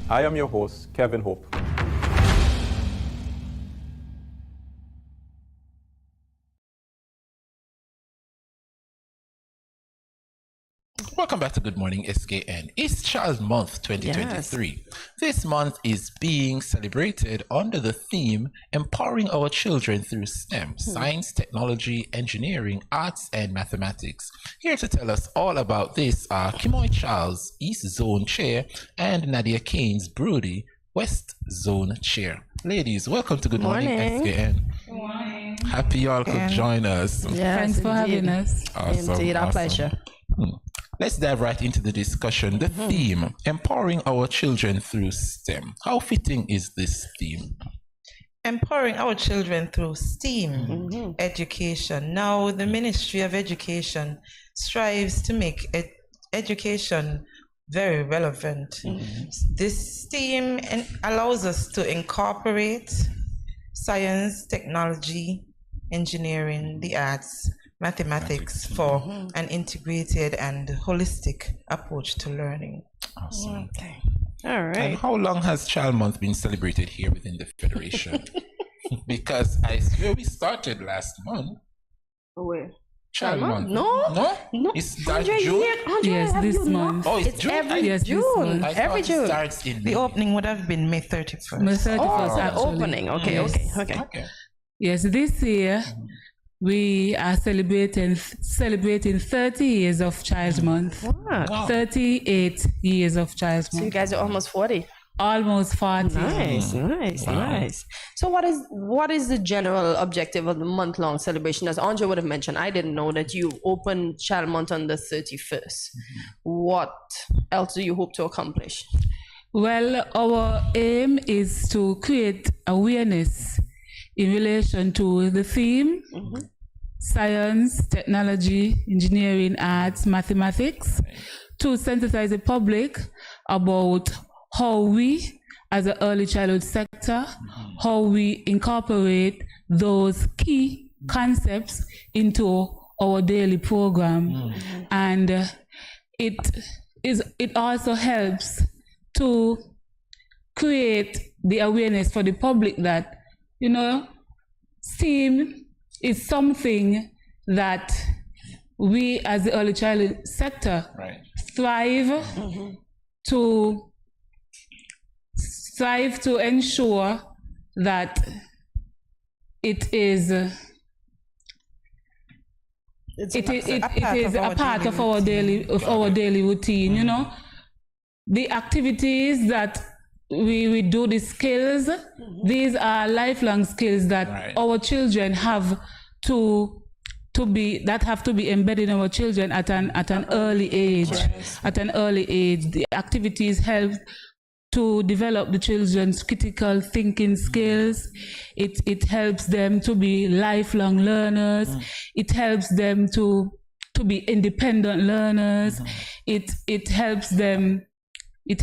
I am your host, Kevin Hope. Welcome back to Good Morning SKN. It's Child Month 2023. Yes. This month is being celebrated under the theme Empowering Our Children Through STEM, Science, Technology, Engineering, Arts, and Mathematics. Here to tell us all about this are Kimoy Charles, East Zone Chair, and Nadia Keynes Brody, West Zone Chair. Ladies, welcome to Good Morning SKN. Good morning. Happy y'all could join us. Yes, thanks for having us. Awesome, indeed, our pleasure. Let's dive right into the discussion. The theme, empowering our children through STEM. How fitting is this theme? Empowering our children through STEAM education. Now, the Ministry of Education strives to make education very relevant. This STEAM allows us to incorporate science, technology, engineering, the arts, mathematics for an integrated and holistic approach to learning. Awesome. Okay. All right. And how long has Child Month been celebrated here within the Federation? Because I swear we started last month. Where? Child Month. No. It starts June? Yes, this month. Oh, it's June? Every June. Every June. Starts in the opening would have been May 31st. May 31st, actually. Opening. Okay, yes. okay. Yes, this year we are celebrating 30 years of Child Month. Wow. 38 years of Child Month. So you guys are almost 40. almost 40. Nice. So what is the general objective of the month-long celebration? As Andre would have mentioned, I didn't know that you open Child Month on the 31st. What else do you hope to accomplish? Well, our aim is to create awareness in relation to the theme, science, technology, engineering, arts, mathematics, to sensitize the public about how we, as an early childhood sector, how we incorporate those key concepts into our daily program. And it also helps to create the awareness for the public that, you know, STEAM is something that we as the early childhood sector strive to ensure that it is a part of our daily routine. You know, the activities that we do, the skills, these are lifelong skills that our children have to be embedded in our children at an early age. At an early age, the activities help to develop the children's critical thinking skills. It helps them to be lifelong learners. It helps them to be independent learners. It helps them to be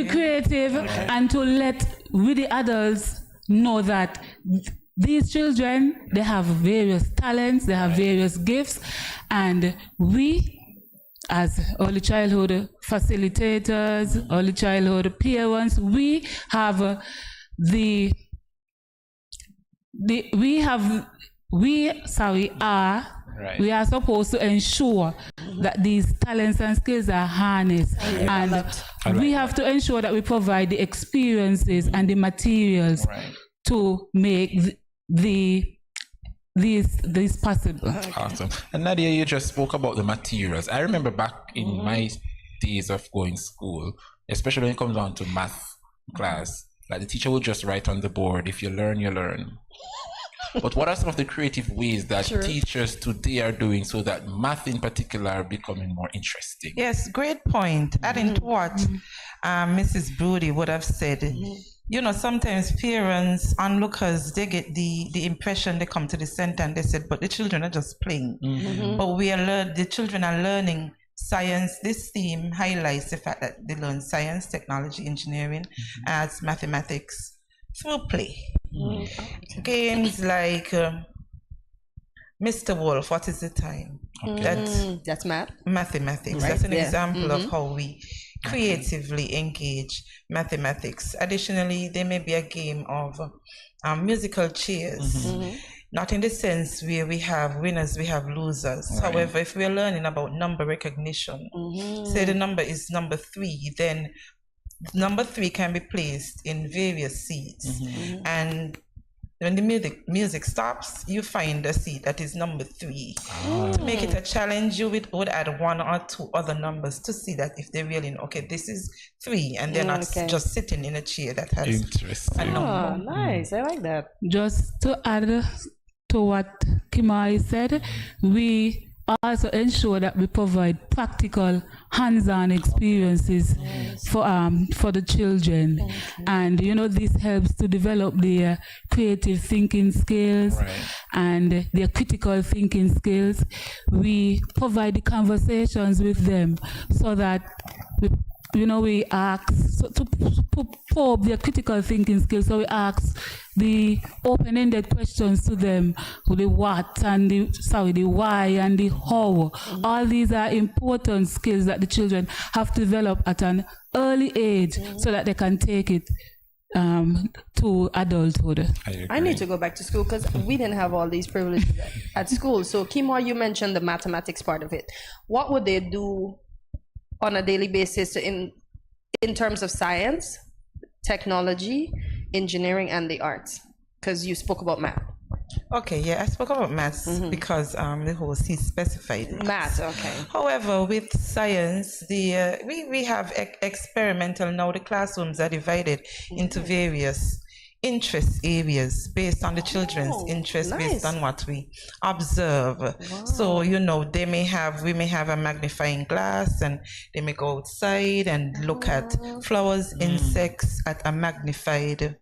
creative and to let with the adults know that these children, they have various talents, they have various gifts, and we as early childhood facilitators, early childhood parents, we are supposed to ensure that these talents and skills are harnessed, and we have to ensure that we provide the experiences and the materials to make these possible. Awesome. And Nadia, you just spoke about the materials. I remember back in my days of going to school, especially when it comes down to math class, like the teacher would just write on the board, if you learn, you learn. But what are some of the creative ways that teachers today are doing so that math in particular are becoming more interesting? Yes, great point. Adding to what Mrs. Brody would have said, you know, sometimes parents, onlookers, they get the impression, they come to the center and they said, but the children are just playing. But the children are learning science. This theme highlights the fact that they learn science, technology, engineering, arts, mathematics through play. Games like Mr. Wolf, what is the time? That's math. Mathematics. Right. That's an example of how we creatively engage mathematics. Additionally, there may be a game of musical chairs. Not in the sense where we have winners, we have losers. However, if we're learning about number recognition, say the number is number 3, then number 3 can be placed in various seats. And when the music stops, you find a seat that is number 3. To make it a challenge, you would add 1 or 2 other numbers to see that if they really know, okay, this is 3, and they're not just sitting in a chair that has a number. Nice. I like that. Just to add to what Kimai said, we also ensure that we provide practical hands-on experiences for the children, and you know, this helps to develop their creative thinking skills and their critical thinking skills. We provide the conversations with them so that we ask to probe their critical thinking skills. So we ask the open-ended questions to them, the what and the why and the how. All these are important skills that the children have to develop at an early age so that they can take it to adulthood. I need to go back to school because we didn't have all these privileges at school. So Kimar, you mentioned the mathematics part of it. What would they do on a daily basis in terms of science, technology, engineering, and the arts? Because you spoke about math. Okay, yeah, I spoke about maths because the host he specified maths. Okay. However, with science, we have experimental now. The classrooms are divided into various interest areas based on the children's interest, based on what we observe. So we may have a magnifying glass, and they may go outside and look at flowers, insects at a magnified.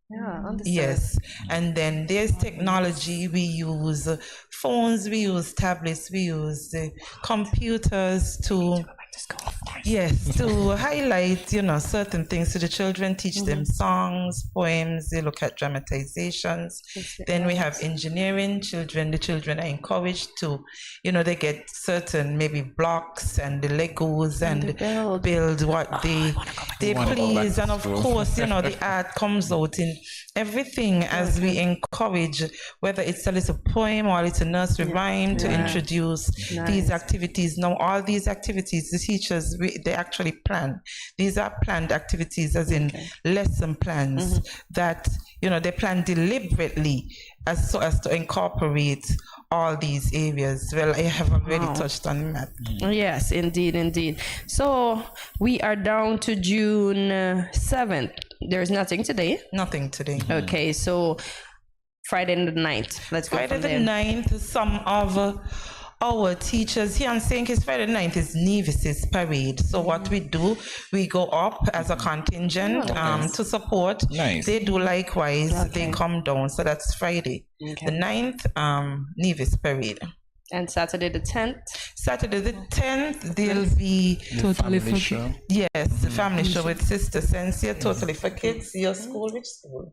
Yeah, understood. Yes, and then there's technology. We use phones, we use tablets, we use computers to to highlight certain things to the children, teach them songs, poems. They look at dramatizations. Then we have engineering. The children are encouraged to they get certain maybe blocks and the Legos and build what they please. And of course the art comes out in everything as we encourage, whether it's a little poem or a little nursery rhyme to introduce these activities. Now all these activities the teachers they actually plan. These are planned activities, as in lesson plans that they plan deliberately as to incorporate all these areas. Well, I have already touched on that. Yes, indeed. So we are down to June 7th. There's nothing today. Nothing today. Okay, so Friday the 9th. Let's go. Friday the 9th, some of our teachers here on St. Kitts, Friday the 9th is Nevis's parade. So what we do, we go up as a contingent to support. Nice. They do likewise. They come down. So that's Friday. The 9th, Nevis parade. And Saturday the 10th? Saturday the 10th, there'll be Totally for Kids. Yes, the family show with Sister Sensia, Totally for Kids. Your school, which school?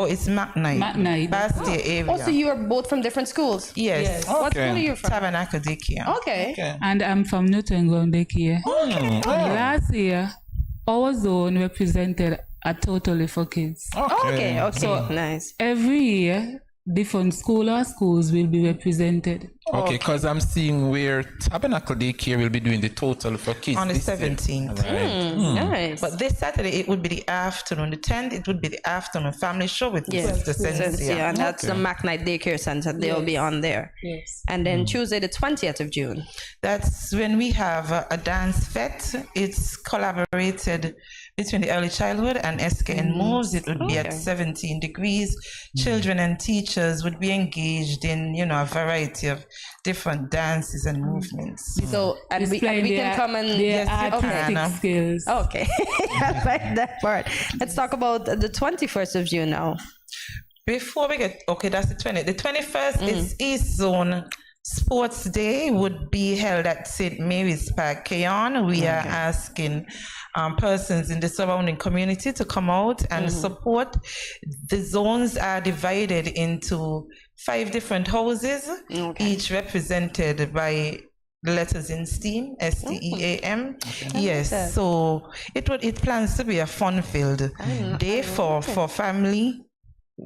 It's McKnight. Bastia area. Oh, so you are both from different schools? Yes. What school are you from? Tabernacle Daycare. Okay. And I'm from Newton Ground Daycare. Last year, our zone represented a Totally for Kids. Okay. So nice. Every year, different schools will be represented. Okay, because I'm seeing where Tabernacle Daycare will be doing the Total for Kids on the 17th. Right. Nice. But this Saturday it would be the afternoon. The 10th it would be the afternoon family show with Sister Sensia. And that's the McKnight Daycare Center. They'll be on there. Yes. And then Tuesday the 20th of June. That's when we have a dance fete. It's collaborated between the early childhood and SKN Moves. It would be at 17 degrees. Children and teachers would be engaged in, a variety of different dances and movements. So, and we can come and artistic skills. Okay. I like that part. Let's talk about the 21st of June now. Before we get, that's the 20th. The 21st is East Zone Sports Day, would be held at St. Mary's Park, Keon. We are asking persons in the surrounding community to come out and support. The zones are divided into 5 different houses, each represented by the letters in STEAM, STEAM. Yes, so it plans to be a fun-filled day for family.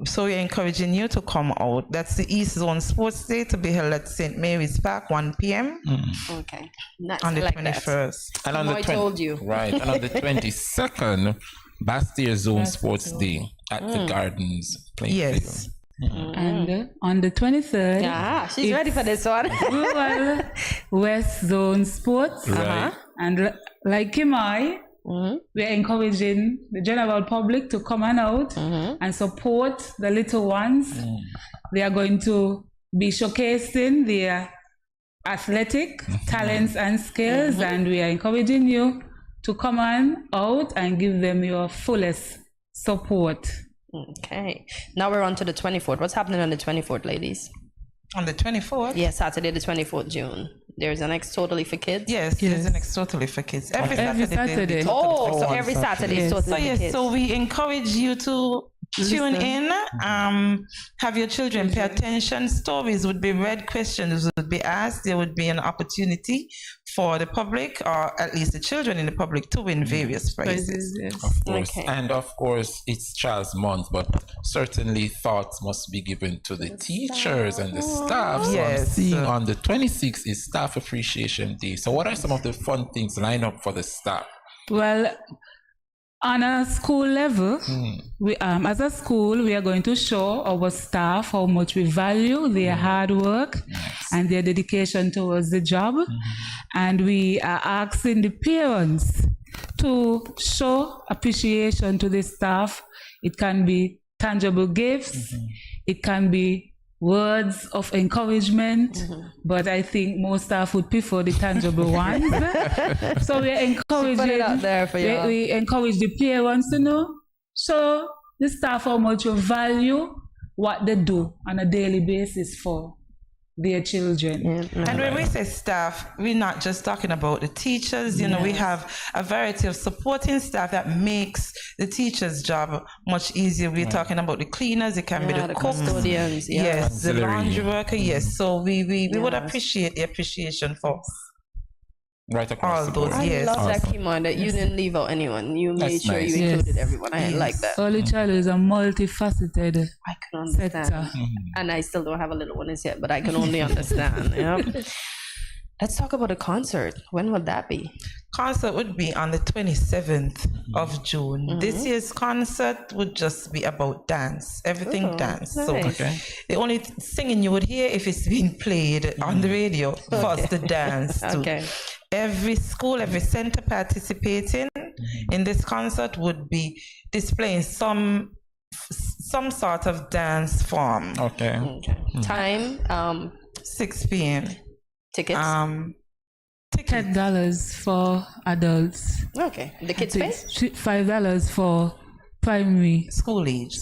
So we're encouraging you to come out. That's the East Zone Sports Day to be held at St. Mary's Park, 1 p.m. Okay. Nice. On the like 21st. And on the I told you. Right. And on the 22nd, Bastia Zone Sports Day at the Gardens playing field. And on the 23rd, she's ready for this one. Rural West Zone Sports. Right. And like Kimai, we're encouraging the general public to come on out and support the little ones. They are going to be showcasing their athletic talents and skills, and we are encouraging you to come on out and give them your fullest support. Okay. Now we're on to the 24th. What's happening on the 24th, ladies? On the 24th? Yes, Saturday the 24th June. There's an X Totally for Kids? Yes, there's an X Totally for Kids. Every Saturday. So every Saturday is Totally for Kids. So we encourage you to tune in, have your children pay attention. Stories would be read, questions would be asked. There would be an opportunity for the public, or at least the children in the public, to win various prizes. Of course. And of course, it's Child's Month, but certainly thoughts must be given to the teachers and the staff. So I'm seeing on the 26th is Staff Appreciation Day. So what are some of the fun things lined up for the staff? Well, On a school level, we, as a school, we are going to show our staff how much we value their hard work and their dedication towards the job. And we are asking the parents to show appreciation to the staff. It can be tangible gifts, it can be words of encouragement, but I think most staff would prefer the tangible ones. So we are encouraging, put it out there for you. we encourage the parents to know, show the staff how much you value what they do on a daily basis for their children. And when we say staff, we're not just talking about the teachers. You know, we have a variety of supporting staff that makes the teacher's job much easier. We're talking about the cleaners, it can be the cooks, custodians, yes, the Auxiliary. laundry worker, yes. So we would appreciate the appreciation for right across all the those. board. I Yes. love that, Kimon, that you didn't leave out anyone. You made That's sure nice. you included Yes. everyone. I like that. Early childhood is a multifaceted I can understand. sector. And I still don't have a little one as yet, but I can only understand. Let's talk about a concert. When will that be? Concert would be on the 27th of June. This year's concert would just be about dance, everything dance. So nice. the only singing you would hear if it's being played on the radio for us to dance to. Okay. Every school, every center participating in this concert would be displaying some sort of dance form. Okay. Time, 6 p.m. tickets. $10 for adults. Okay. The kids pay? $5 for primary school age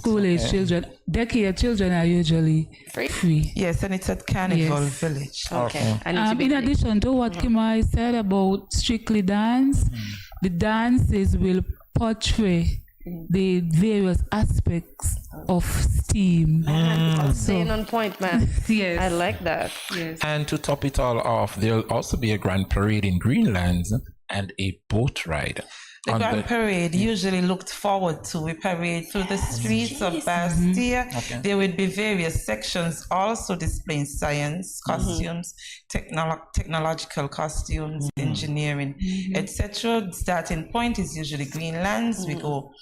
children. Daycare children are usually free. Yes, and it's at Carnival Yes. Village. Okay. In addition to what Kimai said about strictly dance, the dances will portray the various aspects of STEAM. Staying on point, man. Yes. I like that. Yes. And to top it all off, there'll also be a grand parade in Greenland and a boat ride. The on Grand Parade usually looked forward to. We parade through the streets of Bastia. Okay. There would be various sections also displaying science, costumes, technological costumes, engineering, etc. Starting point is usually Greenlands. We go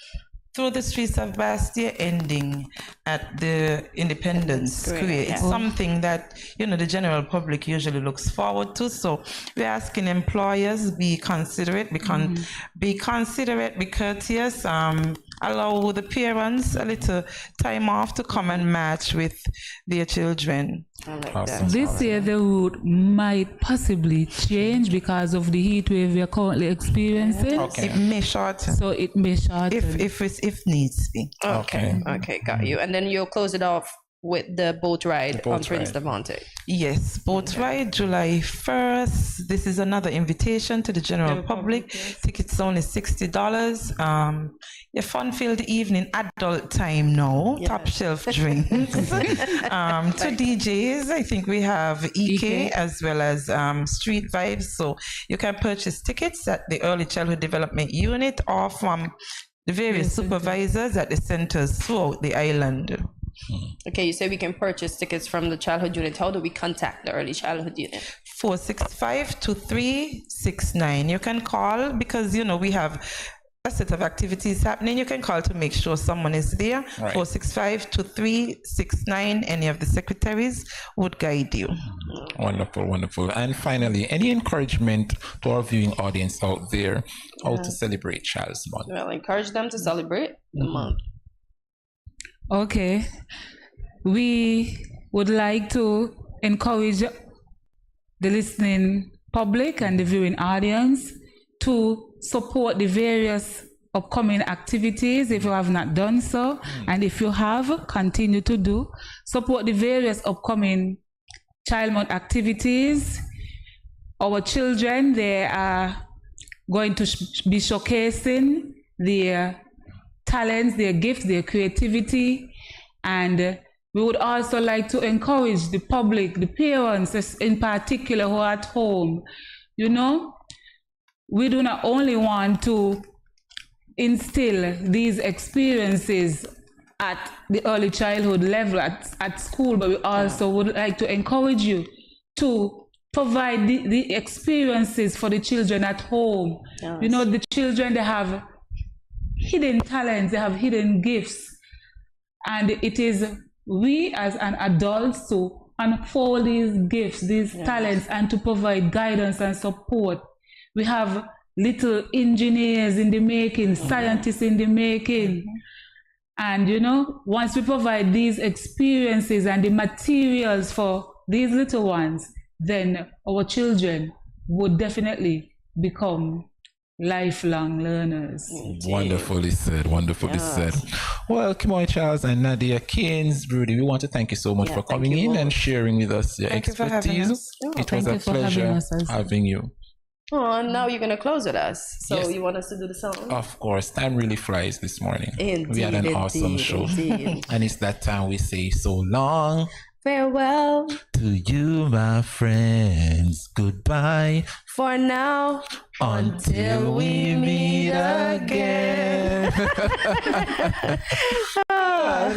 through the streets of Bastia, ending at the Independence Square. It's something that, you know, the general public usually looks forward to. So we're asking employers, be considerate, be considerate, be courteous, allow the parents a little time off to come and match with their children. This year the route might possibly change because of the heat wave we are currently experiencing. It may shorten. So it may shorten. If needs be. Okay, got you. And then you'll close it off with the boat ride on Prince Devontae. Yes, boat ride July 1st. This is another invitation to the general public. Tickets only $60. A fun-filled evening, adult time now, top shelf drinks. 2 DJs. I think we have EK as well as Street Vibes. So you can purchase tickets at the Early Childhood Development Unit or from the various supervisors at the centers throughout the island. Okay, you say we can purchase tickets from the childhood unit. How do we contact the early childhood unit? 465-2369. You can call because, you know, we have a set of activities happening. You can call to make sure someone is there. Right. 465-2369. Any of the secretaries would guide you. Wonderful, wonderful. And finally, any encouragement to our viewing audience out there how to celebrate Child's Month? Well, encourage them to celebrate the month. Okay. We would like to encourage the listening public and the viewing audience to support the various upcoming activities if you have not done so. And if you have, continue to do. Support the various upcoming Child Month activities. Our children, they are going to be showcasing their talents, their gifts, their creativity, and we would also like to encourage the public, the parents in particular who are at home. You know, we do not only want to instill these experiences at the early childhood level at school, but we also would like to encourage you to provide the experiences for the children at home. You know, the children, they have hidden talents, they have hidden gifts. And it is we as an adults to unfold these gifts, these talents, and to provide guidance and support. We have little engineers in the making, scientists in the making. And you know, once we provide these experiences and the materials for these little ones, then our children would definitely become lifelong learners. Wonderfully said, wonderfully said. Well, Kimoy Charles and Nadia Keynes, Rudy, we want to thank you so much for coming in and sharing with us your expertise. It was a pleasure having you. Oh, and now you're going to close with us. So you want us to do the song? Of course. Time really flies this morning. Indeed, we had an awesome show. And it's that time we say so long. Farewell to you, my friends. Goodbye for now, until we meet again.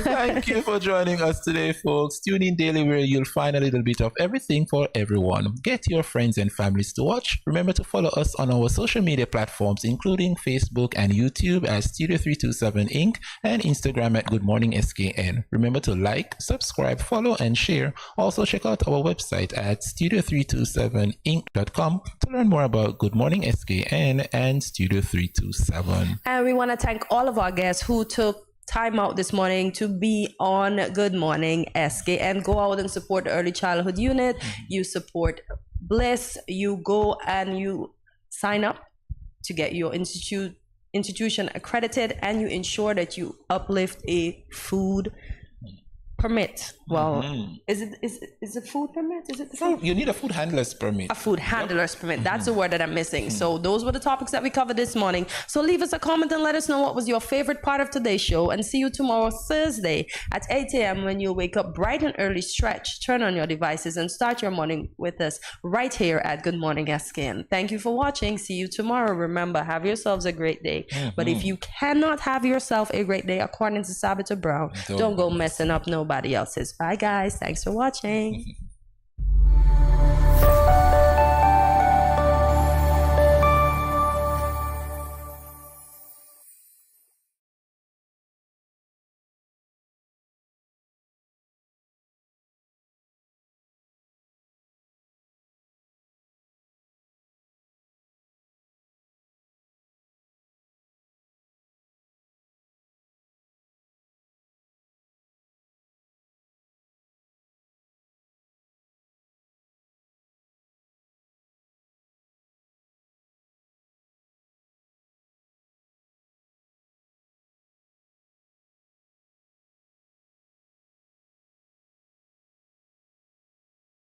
Thank you for joining us today, folks. Tune in daily where you'll find a little bit of everything for everyone. Get your friends and families to watch. Remember to follow us on our social media platforms, including Facebook and YouTube as Studio327 Inc. and Instagram at Good Morning SKN. Remember to like, subscribe, follow, and share. Also, check out our website at Studio327Inc.com to learn more about Good Morning SKN and Studio 327. And we want to thank all of our guests who took time out this morning to be on Good Morning SKN. Go out and support the Early Childhood Unit. You support Bliss. You go and you sign up to get your institution accredited, and you ensure that you uplift a food permit. Well, is it food permit? Is it the same? You need a food handler's permit. A food handler's permit. That's the word that I'm missing. So those were the topics that we covered this morning. So leave us a comment and let us know what was your favorite part of today's show. And see you tomorrow, Thursday at 8 a.m. when you wake up bright and early, stretch, turn on your devices, and start your morning with us right here at Good Morning SKN. Thank you for watching. See you tomorrow. Remember, have yourselves a great day. But if you cannot have yourself a great day, according to Sabita Brown, don't go messing up nobody else's. Bye, guys. Thanks for watching.